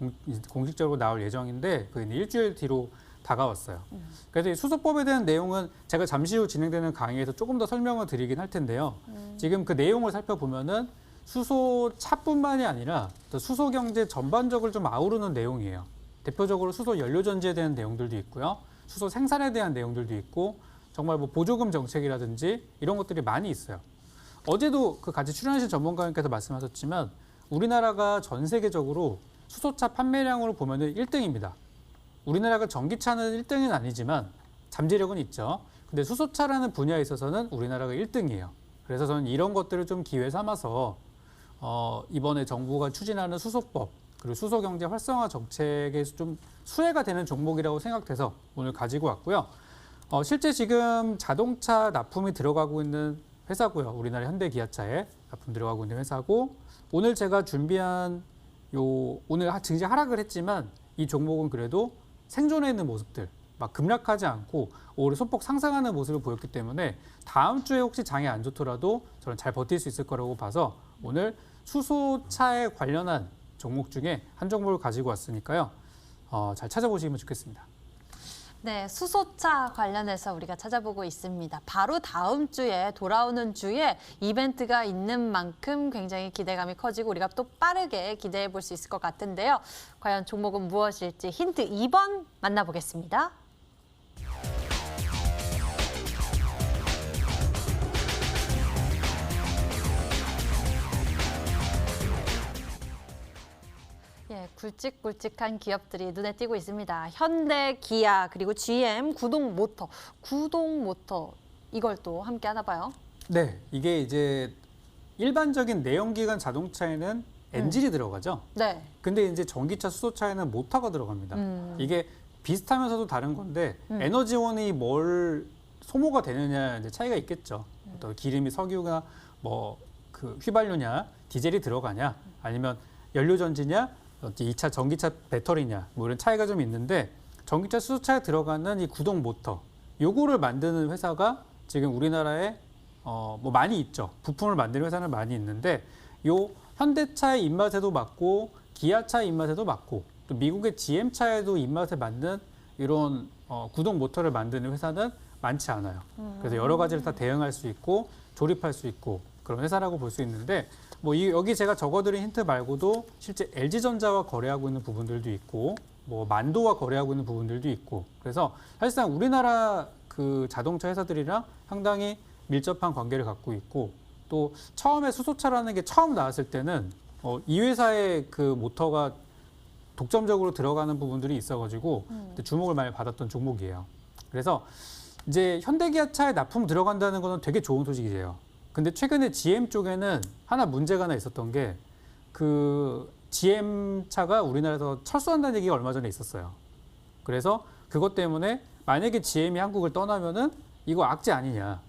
공식적으로 나올 예정인데, 그게 일주일 뒤로 다가왔어요. 그래서 이 수소법에 대한 내용은 제가 잠시 후 진행되는 강의에서 조금 더 설명을 드리긴 할 텐데요. 지금 그 내용을 살펴보면은 수소차뿐만이 아니라 또 수소 경제 전반적으로 좀 아우르는 내용이에요. 대표적으로 수소 연료 전지에 대한 내용들도 있고요. 수소 생산에 대한 내용들도 있고, 정말 뭐 보조금 정책이라든지 이런 것들이 많이 있어요. 어제도 그 같이 출연하신 전문가님께서 말씀하셨지만, 우리나라가 전 세계적으로 수소차 판매량으로 보면은 1등입니다. 우리나라가 전기차는 1등은 아니지만 잠재력은 있죠. 근데 수소차라는 분야에 있어서는 우리나라가 1등이에요. 그래서 저는 이런 것들을 좀 기회 삼아서 이번에 정부가 추진하는 수소법, 그리고 수소경제 활성화 정책에 좀 수혜가 되는 종목이라고 생각돼서 오늘 가지고 왔고요. 실제 지금 자동차 납품이 들어가고 있는 회사고요. 우리나라 현대기아차에 납품 들어가고 있는 회사고, 오늘 제가 준비한 오늘 증시 하락을 했지만 이 종목은 그래도 생존해 있는 모습들, 막 급락하지 않고 오히려 소폭 상승하는 모습을 보였기 때문에 다음 주에 혹시 장이 안 좋더라도 저는 잘 버틸 수 있을 거라고 봐서 오늘 수소차에 관련한 종목 중에 한 종목을 가지고 왔으니까요. 잘 찾아보시면 좋겠습니다. 네, 수소차 관련해서 우리가 찾아보고 있습니다. 바로 다음 주에 돌아오는 주에 이벤트가 있는 만큼 굉장히 기대감이 커지고 우리가 또 빠르게 기대해 볼 수 있을 것 같은데요. 과연 종목은 무엇일지 힌트 2번 만나보겠습니다. 예, 굵직굵직한 기업들이 눈에 띄고 있습니다. 현대, 기아, 그리고 GM, 구동모터. 구동모터 이걸 또 함께 하나 봐요. 네, 이게 이제 일반적인 내연기관 자동차에는 엔진이 들어가죠. 네. 근데 이제 전기차, 수소차에는 모터가 들어갑니다. 이게 비슷하면서도 다른 건데 에너지원이 뭘 소모가 되느냐 이제 차이가 있겠죠. 또 기름이 석유가 뭐 그 휘발유냐, 디젤이 들어가냐, 아니면 연료 전지냐, 2차 전기차 배터리냐, 뭐 이런 차이가 좀 있는데 전기차, 수소차에 들어가는 이 구동 모터, 요거를 만드는 회사가 지금 우리나라에 뭐 많이 있죠. 부품을 만드는 회사는 많이 있는데 요 현대차의 입맛에도 맞고 기아차의 입맛에도 맞고 또 미국의 GM차에도 입맛에 맞는 이런 구동 모터를 만드는 회사는 많지 않아요. 그래서 여러 가지를 다 대응할 수 있고 조립할 수 있고 그런 회사라고 볼 수 있는데 뭐 여기 제가 적어드린 힌트 말고도 실제 LG전자와 거래하고 있는 부분들도 있고 뭐 만도와 거래하고 있는 부분들도 있고 그래서 사실상 우리나라 그 자동차 회사들이랑 상당히 밀접한 관계를 갖고 있고 또 처음에 수소차라는 게 처음 나왔을 때는 이 회사의 그 모터가 독점적으로 들어가는 부분들이 있어가지고 주목을 많이 받았던 종목이에요. 그래서 이제 현대기아차에 납품 들어간다는 거는 되게 좋은 소식이에요. 근데 최근에 GM 쪽에는 하나 문제가 하나 있었던 게 그 GM차가 우리나라에서 철수한다는 얘기가 얼마 전에 있었어요. 그래서 그것 때문에 만약에 GM이 한국을 떠나면은 이거 악재 아니냐.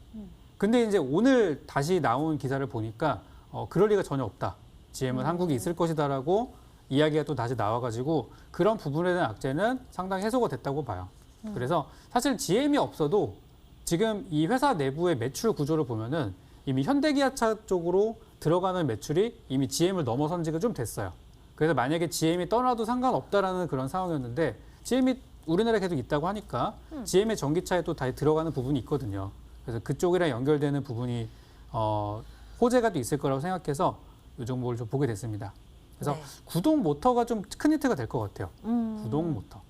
근데 이제 오늘 다시 나온 기사를 보니까 그럴 리가 전혀 없다. GM은 한국에 있을 것이다라고 이야기가 또 다시 나와가지고 그런 부분에 대한 악재는 상당히 해소가 됐다고 봐요. 그래서 사실 GM이 없어도 지금 이 회사 내부의 매출 구조를 보면은 이미 현대기아차 쪽으로 들어가는 매출이 이미 GM을 넘어선 지가 좀 됐어요. 그래서 만약에 GM이 떠나도 상관없다라는 그런 상황이었는데 GM이 우리나라에 계속 있다고 하니까 GM의 전기차에 또 다시 들어가는 부분이 있거든요. 그래서 그쪽이랑 연결되는 부분이 호재가 또 있을 거라고 생각해서 이 종목을 좀 보게 됐습니다. 그래서 네. 구동 모터가 좀 큰 힌트가 될 것 같아요. 구동 모터.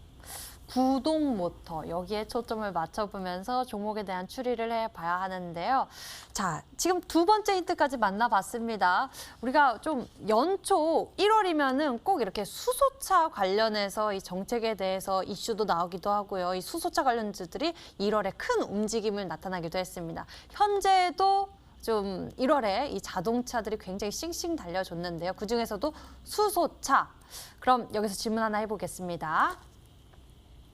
구동 모터 여기에 초점을 맞춰보면서 종목에 대한 추리를 해봐야 하는데요. 자, 지금 두 번째 힌트까지 만나봤습니다. 우리가 좀 연초 1월이면은 꼭 이렇게 수소차 관련해서 이 정책에 대해서 이슈도 나오기도 하고요. 이 수소차 관련주들이 1월에 큰 움직임을 나타나기도 했습니다. 현재도 좀 1월에 이 자동차들이 굉장히 싱싱 달려줬는데요. 그중에서도 수소차. 그럼 여기서 질문 하나 해보겠습니다.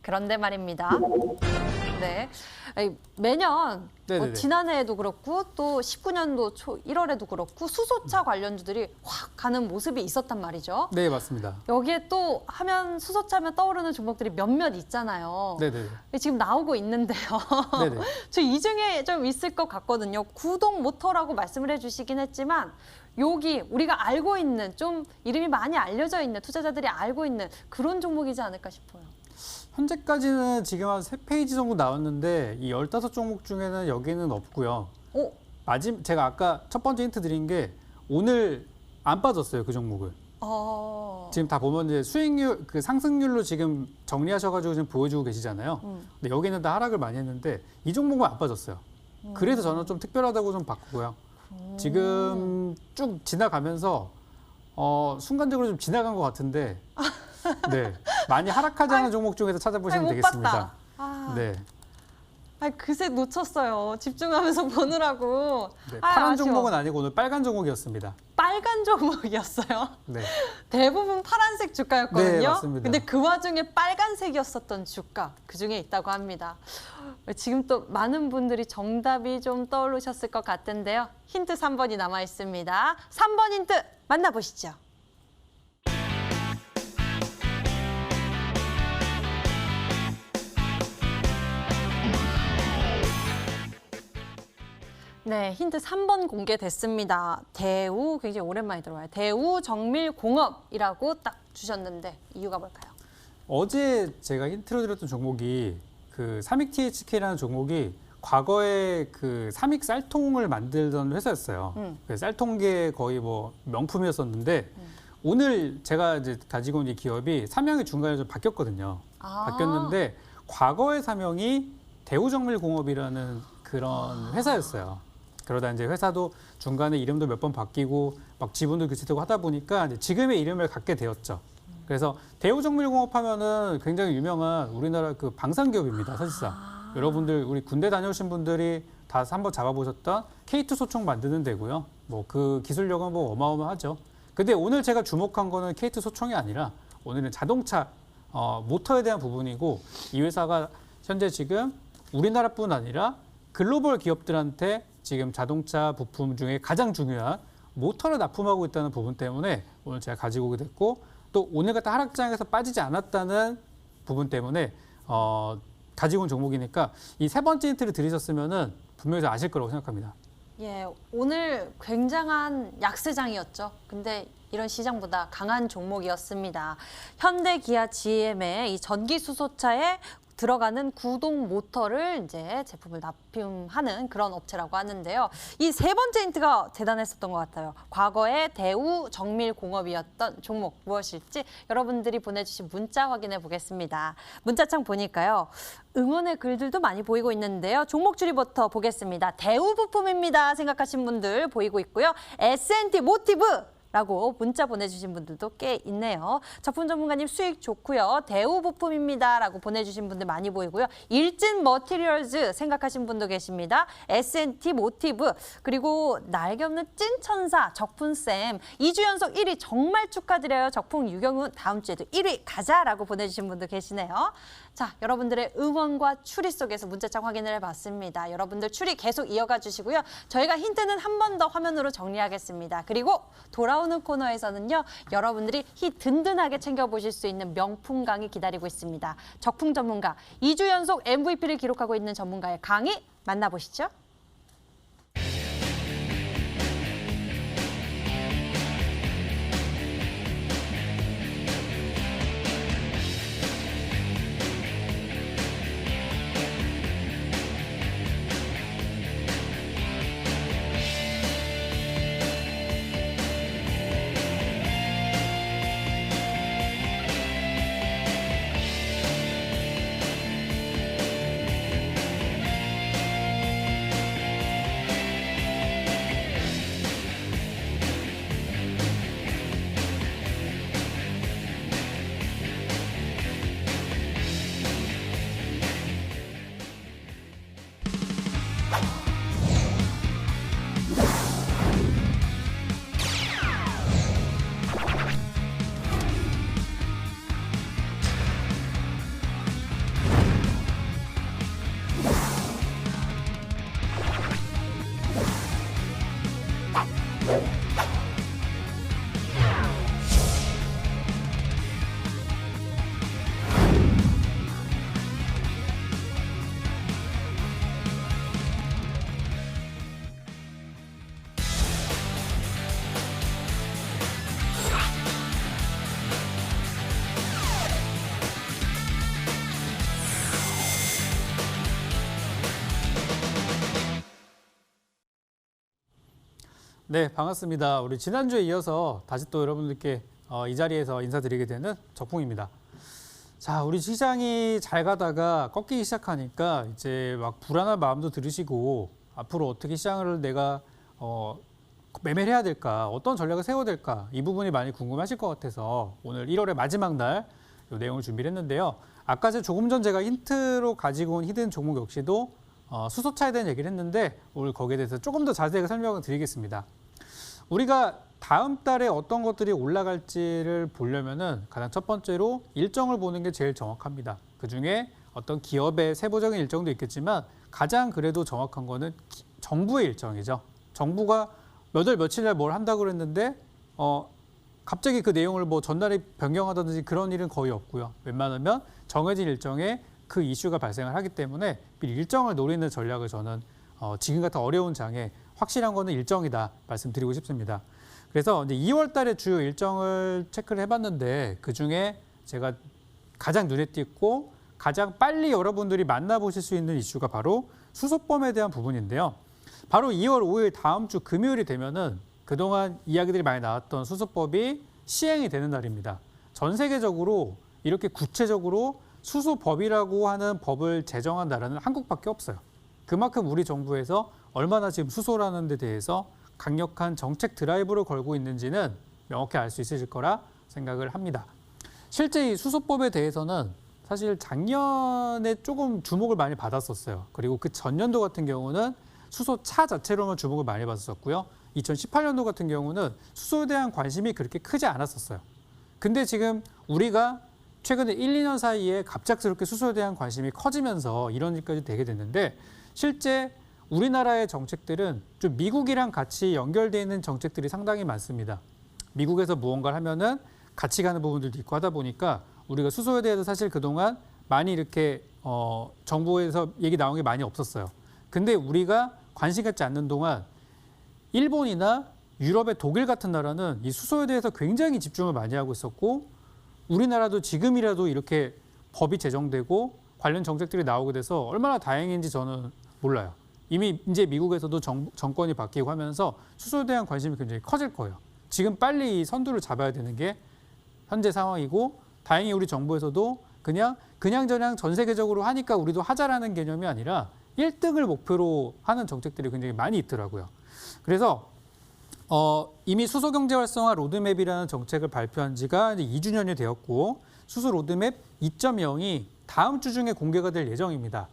그런데 말입니다. 네, 매년 지난해에도 그렇고 또 19년도 초 1월에도 그렇고 수소차 관련주들이 확 가는 모습이 있었단 말이죠. 네, 맞습니다. 여기에 또 하면 수소차면 떠오르는 종목들이 몇몇 있잖아요. 네네. 지금 나오고 있는데요. 네네. 저 이 중에 좀 있을 것 같거든요. 구동 모터라고 말씀을 해주시긴 했지만 여기 우리가 알고 있는 좀 이름이 많이 알려져 있는 투자자들이 알고 있는 그런 종목이지 않을까 싶어요. 현재까지는 지금 한 3페이지 정도 나왔는데 이 15종목 중에는 여기는 없고요. 오, 제가 아까 첫 번째 힌트 드린 게 오늘 안 빠졌어요, 그 종목을. 지금 다 보면 이제 수익률, 그 상승률로 지금 정리하셔가지고 지금 보여주고 계시잖아요. 근데 여기는 다 하락을 많이 했는데 이 종목은 안 빠졌어요. 그래서 저는 좀 특별하다고 좀 바꾸고요. 지금 쭉 지나가면서 순간적으로 좀 지나간 것 같은데 네, 많이 하락하지 않은 종목 중에서 찾아보시면 못 되겠습니다. 봤다. 네. 그새 놓쳤어요. 집중하면서 보느라고. 네, 파란 아쉬워. 종목은 아니고 오늘 빨간 종목이었습니다. 빨간 종목이었어요. 네. 대부분 파란색 주가였거든요. 네, 맞습니다. 근데 그 와중에 빨간색이었었던 주가 그중에 있다고 합니다. 지금 또 많은 분들이 정답이 좀 떠오르셨을 것 같은데요. 힌트 3번이 남아 있습니다. 3번 힌트 만나보시죠. 네, 힌트 3번 공개됐습니다. 대우, 굉장히 오랜만에 들어와요. 대우 정밀공업이라고 딱 주셨는데 이유가 뭘까요? 어제 제가 힌트로 드렸던 종목이 그 삼익THK라는 종목이 과거에 그 삼익 쌀통을 만들던 회사였어요. 그 쌀통계 거의 뭐 명품이었었는데 오늘 제가 이제 가지고 있는 이 기업이 사명이 중간에 좀 바뀌었거든요. 바뀌었는데 과거의 사명이 대우정밀공업이라는 그런 회사였어요. 그러다 이제 회사도 중간에 이름도 몇 번 바뀌고 막 지분도 교체되고 하다 보니까 이제 지금의 이름을 갖게 되었죠. 그래서 대우정밀공업 하면은 굉장히 유명한 우리나라 그 방산기업입니다, 사실상. 여러분들 우리 군대 다녀오신 분들이 다 한번 잡아보셨던 K2 소총 만드는 데고요. 뭐 그 기술력은 뭐 어마어마하죠. 근데 오늘 제가 주목한 거는 K2 소총이 아니라 오늘은 자동차 모터에 대한 부분이고 이 회사가 현재 지금 우리나라뿐 아니라 글로벌 기업들한테 지금 자동차 부품 중에 가장 중요한 모터를 납품하고 있다는 부분 때문에 오늘 제가 가지고 오게 됐고 또 오늘 같은 하락장에서 빠지지 않았다는 부분 때문에 가지고 온 종목이니까 이 세 번째 힌트를 들으셨으면은 분명히 아실 거라고 생각합니다. 예, 오늘 굉장한 약세장이었죠. 근데 이런 시장보다 강한 종목이었습니다. 현대, 기아, GM의 이 전기 수소차에 들어가는 구동 모터를 이제 제품을 납품하는 그런 업체라고 하는데요. 이 세 번째 힌트가 대단했었던 것 같아요. 과거에 대우 정밀공업이었던 종목 무엇일지 여러분들이 보내주신 문자 확인해 보겠습니다. 문자창 보니까요. 응원의 글들도 많이 보이고 있는데요. 종목 추리부터 보겠습니다. 대우 부품입니다 생각하신 분들 보이고 있고요. S&T 모티브 라고 문자 보내주신 분들도 꽤 있네요. 작품 전문가님 수익 좋고요. 대우 부품입니다. 라고 보내주신 분들 많이 보이고요. 일진 머티리얼즈 생각하신 분도 계십니다. S&T 모티브 그리고 날개 없는 찐천사 적fun쌤 2주 연속 1위 정말 축하드려요. 적풍 유경훈 다음 주에도 1위 가자라고 보내주신 분도 계시네요. 자, 여러분들의 응원과 추리 속에서 문자창 확인을 해봤습니다. 여러분들 추리 계속 이어가 주시고요. 저희가 힌트는 한 번 더 화면으로 정리하겠습니다. 그리고 돌아오는 코너에서는요. 여러분들이 든든하게 챙겨보실 수 있는 명품 강의 기다리고 있습니다. 적풍 전문가 2주 연속 MVP를 기록하고 있는 전문가의 강의 만나보시죠. 네, 반갑습니다. 우리 지난주에 이어서 다시 또 여러분들께 이 자리에서 인사드리게 되는 적풍입니다. 자, 우리 시장이 잘 가다가 꺾이기 시작하니까 이제 막 불안한 마음도 들으시고 앞으로 어떻게 시장을 내가 매매를 해야 될까, 어떤 전략을 세워야 될까 이 부분이 많이 궁금하실 것 같아서 오늘 1월의 마지막 날 이 내용을 준비를 했는데요. 아까 조금 전 제가 힌트로 가지고 온 히든 종목 역시도 수소차에 대한 얘기를 했는데 오늘 거기에 대해서 조금 더 자세하게 설명을 드리겠습니다. 우리가 다음 달에 어떤 것들이 올라갈지를 보려면은 가장 첫 번째로 일정을 보는 게 제일 정확합니다. 그중에 어떤 기업의 세부적인 일정도 있겠지만 가장 그래도 정확한 거는 정부의 일정이죠. 정부가 몇 월 며칠 날 뭘 한다고 그랬는데 갑자기 그 내용을 뭐 전날에 변경하다든지 그런 일은 거의 없고요. 웬만하면 정해진 일정에 그 이슈가 발생을 하기 때문에 미리 일정을 노리는 전략을 저는 지금 같은 어려운 장에 확실한 거는 일정이다 말씀드리고 싶습니다. 그래서 이제 2월 달에 주요 일정을 체크를 해봤는데 그중에 제가 가장 눈에 띄고 가장 빨리 여러분들이 만나보실 수 있는 이슈가 바로 수소범에 대한 부분인데요. 바로 2월 5일 다음 주 금요일이 되면은 그동안 이야기들이 많이 나왔던 수소법이 시행이 되는 날입니다. 전 세계적으로 이렇게 구체적으로 수소법이라고 하는 법을 제정한 나라는 한국밖에 없어요. 그만큼 우리 정부에서 얼마나 지금 수소라는 데 대해서 강력한 정책 드라이브를 걸고 있는지는 명확히 알 수 있으실 거라 생각을 합니다. 실제 이 수소법에 대해서는 사실 작년에 조금 주목을 많이 받았었어요. 그리고 그 전년도 같은 경우는 수소차 자체로만 주목을 많이 받았었고요. 2018년도 같은 경우는 수소에 대한 관심이 그렇게 크지 않았었어요. 근데 지금 우리가 최근에 1, 2년 사이에 갑작스럽게 수소에 대한 관심이 커지면서 이런 일까지 되게 됐는데 실제 우리나라의 정책들은 좀 미국이랑 같이 연결되어 있는 정책들이 상당히 많습니다. 미국에서 무언가를 하면은 같이 가는 부분들도 있고 하다 보니까 우리가 수소에 대해서 사실 그동안 많이 이렇게 정부에서 얘기 나온 게 많이 없었어요. 근데 우리가 관심 갖지 않는 동안 일본이나 유럽의 독일 같은 나라는 이 수소에 대해서 굉장히 집중을 많이 하고 있었고 우리나라도 지금이라도 이렇게 법이 제정되고 관련 정책들이 나오게 돼서 얼마나 다행인지 저는 몰라요. 이미 이제 미국에서도 정권이 바뀌고 하면서 수소에 대한 관심이 굉장히 커질 거예요. 지금 빨리 이 선두를 잡아야 되는 게 현재 상황이고 다행히 우리 정부에서도 그냥저냥 전 세계적으로 하니까 우리도 하자라는 개념이 아니라 1등을 목표로 하는 정책들이 굉장히 많이 있더라고요. 그래서 이미 수소 경제 활성화 로드맵이라는 정책을 발표한 지가 이제 2주년이 되었고 수소 로드맵 2.0이 다음 주 중에 공개가 될 예정입니다.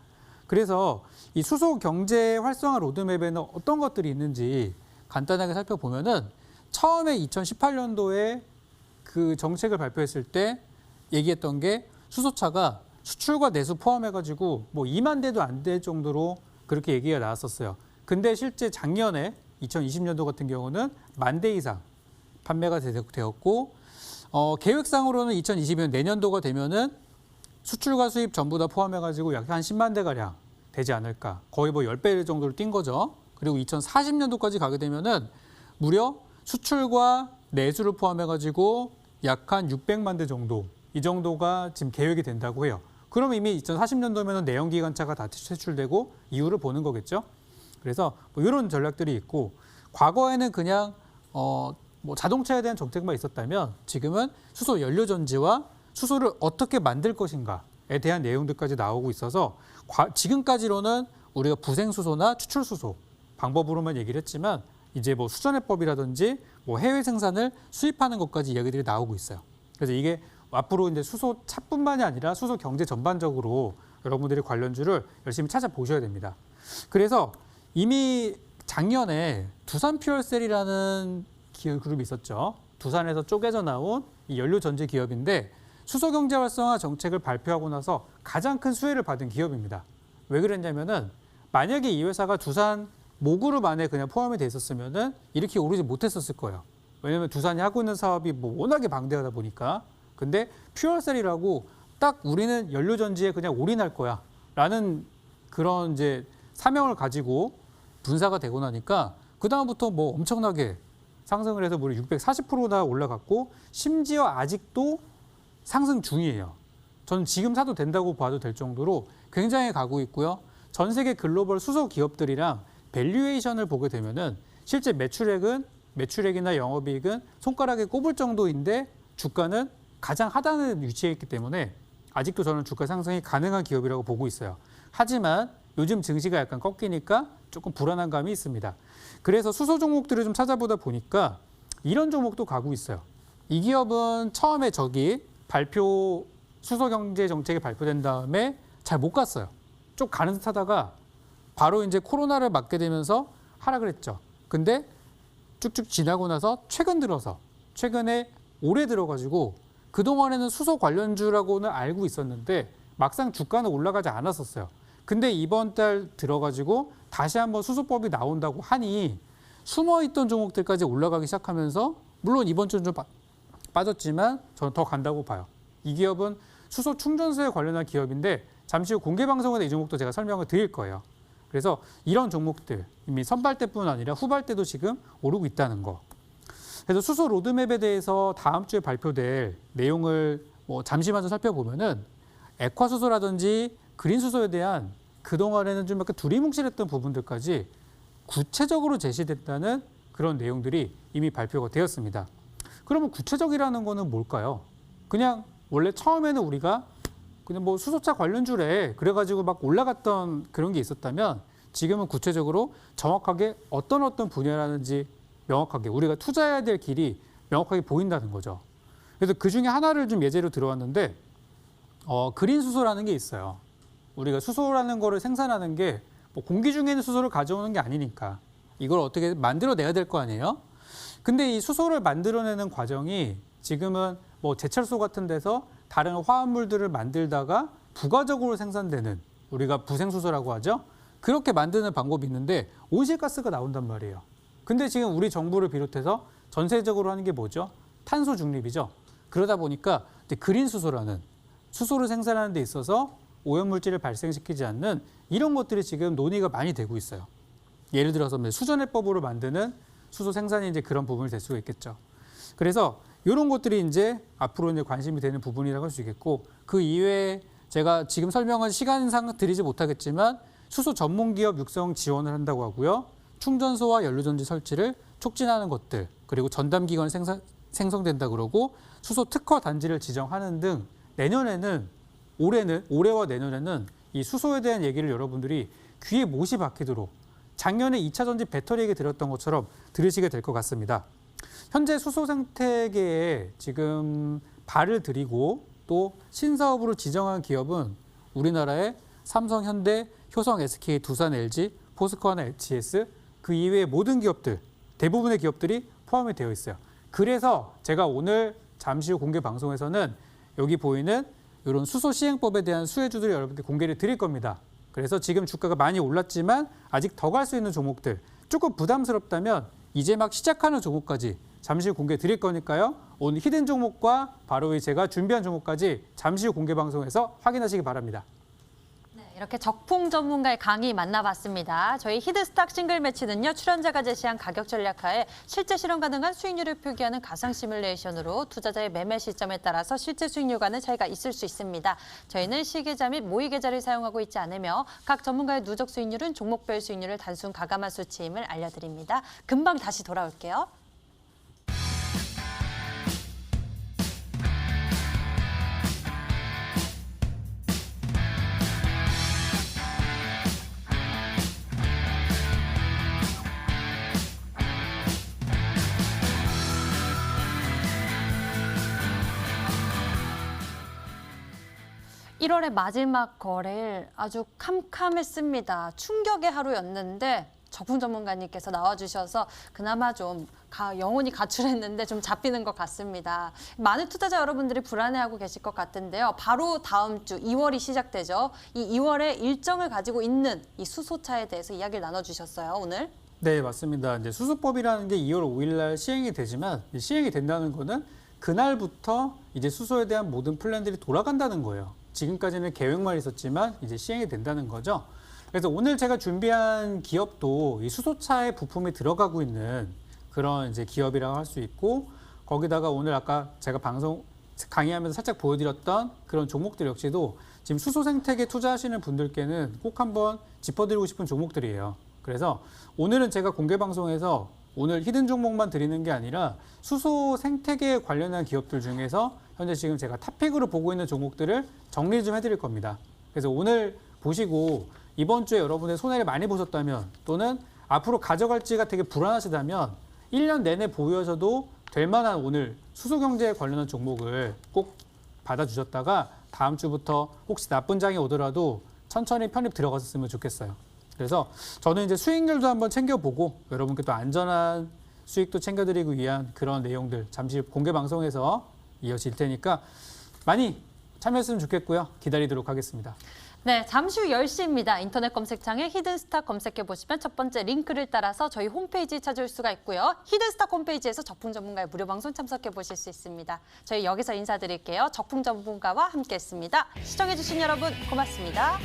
그래서 이 수소 경제 활성화 로드맵에는 어떤 것들이 있는지 간단하게 살펴보면은 처음에 2018년도에 그 정책을 발표했을 때 얘기했던 게 수소차가 수출과 내수 포함해가지고 뭐 2만 대도 안 될 정도로 그렇게 얘기가 나왔었어요. 근데 실제 작년에 2020년도 같은 경우는 1만 대 이상 판매가 되었고 계획상으로는 2022년 내년도가 되면은 수출과 수입 전부 다 포함해가지고 약 한 10만 대가량 되지 않을까. 거의 뭐 10배 정도로 뛴 거죠. 그리고 2040년도까지 가게 되면은 무려 수출과 내수를 포함해가지고 약 한 600만 대 정도, 이 정도가 지금 계획이 된다고 해요. 그럼 이미 2040년도면은 내연기관차가 다 퇴출되고 이유를 보는 거겠죠. 그래서 뭐 이런 전략들이 있고 과거에는 그냥 뭐 자동차에 대한 정책만 있었다면 지금은 수소 연료 전지와 수소를 어떻게 만들 것인가에 대한 내용들까지 나오고 있어서 지금까지로는 우리가 부생수소나 추출수소 방법으로만 얘기를 했지만 이제 뭐 수전해법이라든지 뭐 해외 생산을 수입하는 것까지 이야기들이 나오고 있어요. 그래서 이게 앞으로 이제 수소차뿐만이 아니라 수소 경제 전반적으로 여러분들이 관련주를 열심히 찾아보셔야 됩니다. 그래서 이미 작년에 두산퓨얼셀이라는 그룹이 있었죠. 두산에서 쪼개져 나온 이 연료전지 기업인데 수소경제 활성화 정책을 발표하고 나서 가장 큰 수혜를 받은 기업입니다. 왜 그랬냐면은 만약에 이 회사가 두산 모그룹 안에 그냥 포함이 돼 있었으면은 이렇게 오르지 못했었을 거예요. 왜냐하면 두산이 하고 있는 사업이 뭐 워낙에 방대하다 보니까. 근데 퓨얼셀이라고 딱 우리는 연료전지에 그냥 올인할 거야 라는 그런 이제 사명을 가지고 분사가 되고 나니까 그다음부터 뭐 엄청나게 상승을 해서 무려 640%나 올라갔고 심지어 아직도 상승 중이에요. 저는 지금 사도 된다고 봐도 될 정도로 굉장히 가고 있고요. 전 세계 글로벌 수소 기업들이랑 밸류에이션을 보게 되면은 실제 매출액이나 영업이익은 손가락에 꼽을 정도인데 주가는 가장 하단에 위치해 있기 때문에 아직도 저는 주가 상승이 가능한 기업이라고 보고 있어요. 하지만 요즘 증시가 약간 꺾이니까 조금 불안한 감이 있습니다. 그래서 수소 종목들을 좀 찾아보다 보니까 이런 종목도 가고 있어요. 이 기업은 처음에 수소 경제 정책이 발표된 다음에 잘 못 갔어요. 좀 가는 듯 하다가 바로 이제 코로나를 맞게 되면서 하락을 했죠. 근데 쭉쭉 지나고 나서 최근에 올해 들어가지고 그동안에는 수소 관련주라고는 알고 있었는데 막상 주가는 올라가지 않았었어요. 근데 이번 달 들어가지고 다시 한번 수소법이 나온다고 하니 숨어있던 종목들까지 올라가기 시작하면서 물론 이번 주는 좀 빠졌지만 저는 더 간다고 봐요. 이 기업은 수소 충전소에 관련한 기업인데 잠시 후 공개 방송에서 이 종목도 제가 설명을 드릴 거예요. 그래서 이런 종목들 이미 선발 때뿐 아니라 후발 때도 지금 오르고 있다는 거. 그래서 수소 로드맵에 대해서 다음 주에 발표될 내용을 잠시만 좀 살펴보면은 액화수소라든지 그린수소에 대한 그동안에는 좀 약간 두리뭉실했던 부분들까지 구체적으로 제시됐다는 그런 내용들이 이미 발표가 되었습니다. 그러면 구체적이라는 거는 뭘까요? 그냥 원래 처음에는 우리가 그냥 뭐 수소차 관련주래 그래가지고 막 올라갔던 그런 게 있었다면 지금은 구체적으로 정확하게 어떤 분야라는지 명확하게 우리가 투자해야 될 길이 명확하게 보인다는 거죠. 그래서 그 중에 하나를 좀 예제로 들어왔는데 그린 수소라는 게 있어요. 우리가 수소라는 거를 생산하는 게 뭐 공기 중에 있는 수소를 가져오는 게 아니니까 이걸 어떻게 만들어내야 될 거 아니에요? 근데 이 수소를 만들어내는 과정이 지금은 뭐 제철소 같은 데서 다른 화합물들을 만들다가 부가적으로 생산되는 우리가 부생수소라고 하죠. 그렇게 만드는 방법이 있는데 온실가스가 나온단 말이에요. 근데 지금 우리 정부를 비롯해서 전 세계적으로 하는 게 뭐죠? 탄소 중립이죠. 그러다 보니까 이제 그린 수소라는 수소를 생산하는 데 있어서 오염물질을 발생시키지 않는 이런 것들이 지금 논의가 많이 되고 있어요. 예를 들어서 수전해법으로 만드는 수소 생산이 이제 그런 부분이 될 수가 있겠죠. 그래서 이런 것들이 이제 앞으로 이제 관심이 되는 부분이라고 할 수 있겠고 그 이외에 제가 지금 설명한 시간상 드리지 못하겠지만 수소 전문 기업 육성 지원을 한다고 하고요. 충전소와 연료전지 설치를 촉진하는 것들 그리고 전담 기관이 생성된다 그러고 수소 특허 단지를 지정하는 등 올해와 내년에는 이 수소에 대한 얘기를 여러분들이 귀에 못이 박히도록 작년에 2차 전지 배터리 얘기 들었던 것처럼 들으시게 될 것 같습니다. 현재 수소 생태계에 지금 발을 들이고 또 신사업으로 지정한 기업은 우리나라의 삼성, 현대, 효성, SK, 두산, LG, 포스코하나 HTS 그 이외의 모든 기업들, 대부분의 기업들이 포함이 되어 있어요. 그래서 제가 오늘 잠시 후 공개 방송에서는 여기 보이는 이런 수소 시행법에 대한 수혜주들을 여러분께 공개를 드릴 겁니다. 그래서 지금 주가가 많이 올랐지만 아직 더 갈 수 있는 종목들 조금 부담스럽다면 이제 막 시작하는 종목까지 잠시 후 공개 드릴 거니까요. 오늘 히든 종목과 바로 제가 준비한 종목까지 잠시 후 공개 방송에서 확인하시기 바랍니다. 이렇게 적풍 전문가의 강의 만나봤습니다. 저희 히든스탁 싱글 매치는요. 출연자가 제시한 가격 전략하에 실제 실현 가능한 수익률을 표기하는 가상 시뮬레이션으로 투자자의 매매 시점에 따라서 실제 수익률과는 차이가 있을 수 있습니다. 저희는 시계좌 및 모의 계좌를 사용하고 있지 않으며 각 전문가의 누적 수익률은 종목별 수익률을 단순 가감한 수치임을 알려드립니다. 금방 다시 돌아올게요. 일 월의 마지막 거래일 아주 캄캄했습니다. 충격의 하루였는데 적풍 전문가님께서 나와주셔서 그나마 좀 영혼이 가출했는데 좀 잡히는 것 같습니다. 많은 투자자 여러분들이 불안해하고 계실 것 같은데요. 바로 다음 주 2월이 시작되죠. 이 2월에 일정을 가지고 있는 이 수소차에 대해서 이야기를 나눠주셨어요, 오늘. 네, 맞습니다. 이제 수소법이라는 게 2월 5일 날 시행이 되지만 시행이 된다는 거는 그날부터 이제 수소에 대한 모든 플랜들이 돌아간다는 거예요. 지금까지는 계획만 있었지만 이제 시행이 된다는 거죠. 그래서 오늘 제가 준비한 기업도 이 수소차에 부품이 들어가고 있는 그런 이제 기업이라고 할 수 있고 거기다가 오늘 아까 제가 방송 강의하면서 살짝 보여드렸던 그런 종목들 역시도 지금 수소 생태계 투자하시는 분들께는 꼭 한번 짚어드리고 싶은 종목들이에요. 그래서 오늘은 제가 공개 방송에서 오늘 히든 종목만 드리는 게 아니라 수소 생태계에 관련한 기업들 중에서 현재 지금 제가 탑픽으로 보고 있는 종목들을 정리 좀 해드릴 겁니다. 그래서 오늘 보시고 이번 주에 여러분의 손해를 많이 보셨다면 또는 앞으로 가져갈지가 되게 불안하시다면 1년 내내 보유하셔도 될 만한 오늘 수소 경제에 관련한 종목을 꼭 받아주셨다가 다음 주부터 혹시 나쁜 장이 오더라도 천천히 편입 들어갔으면 좋겠어요. 그래서 저는 이제 수익률도 한번 챙겨보고 여러분께 또 안전한 수익도 챙겨드리기 위한 그런 내용들 잠시 공개 방송에서 이어질 테니까 많이 참여했으면 좋겠고요. 기다리도록 하겠습니다. 네, 잠시 후 10시입니다. 인터넷 검색창에 히든스탁 검색해보시면 첫 번째 링크를 따라서 저희 홈페이지 찾을 수가 있고요. 히든스탁 홈페이지에서 적풍 전문가의 무료 방송 참석해보실 수 있습니다. 저희 여기서 인사드릴게요. 적풍 전문가와 함께했습니다. 시청해주신 여러분 고맙습니다.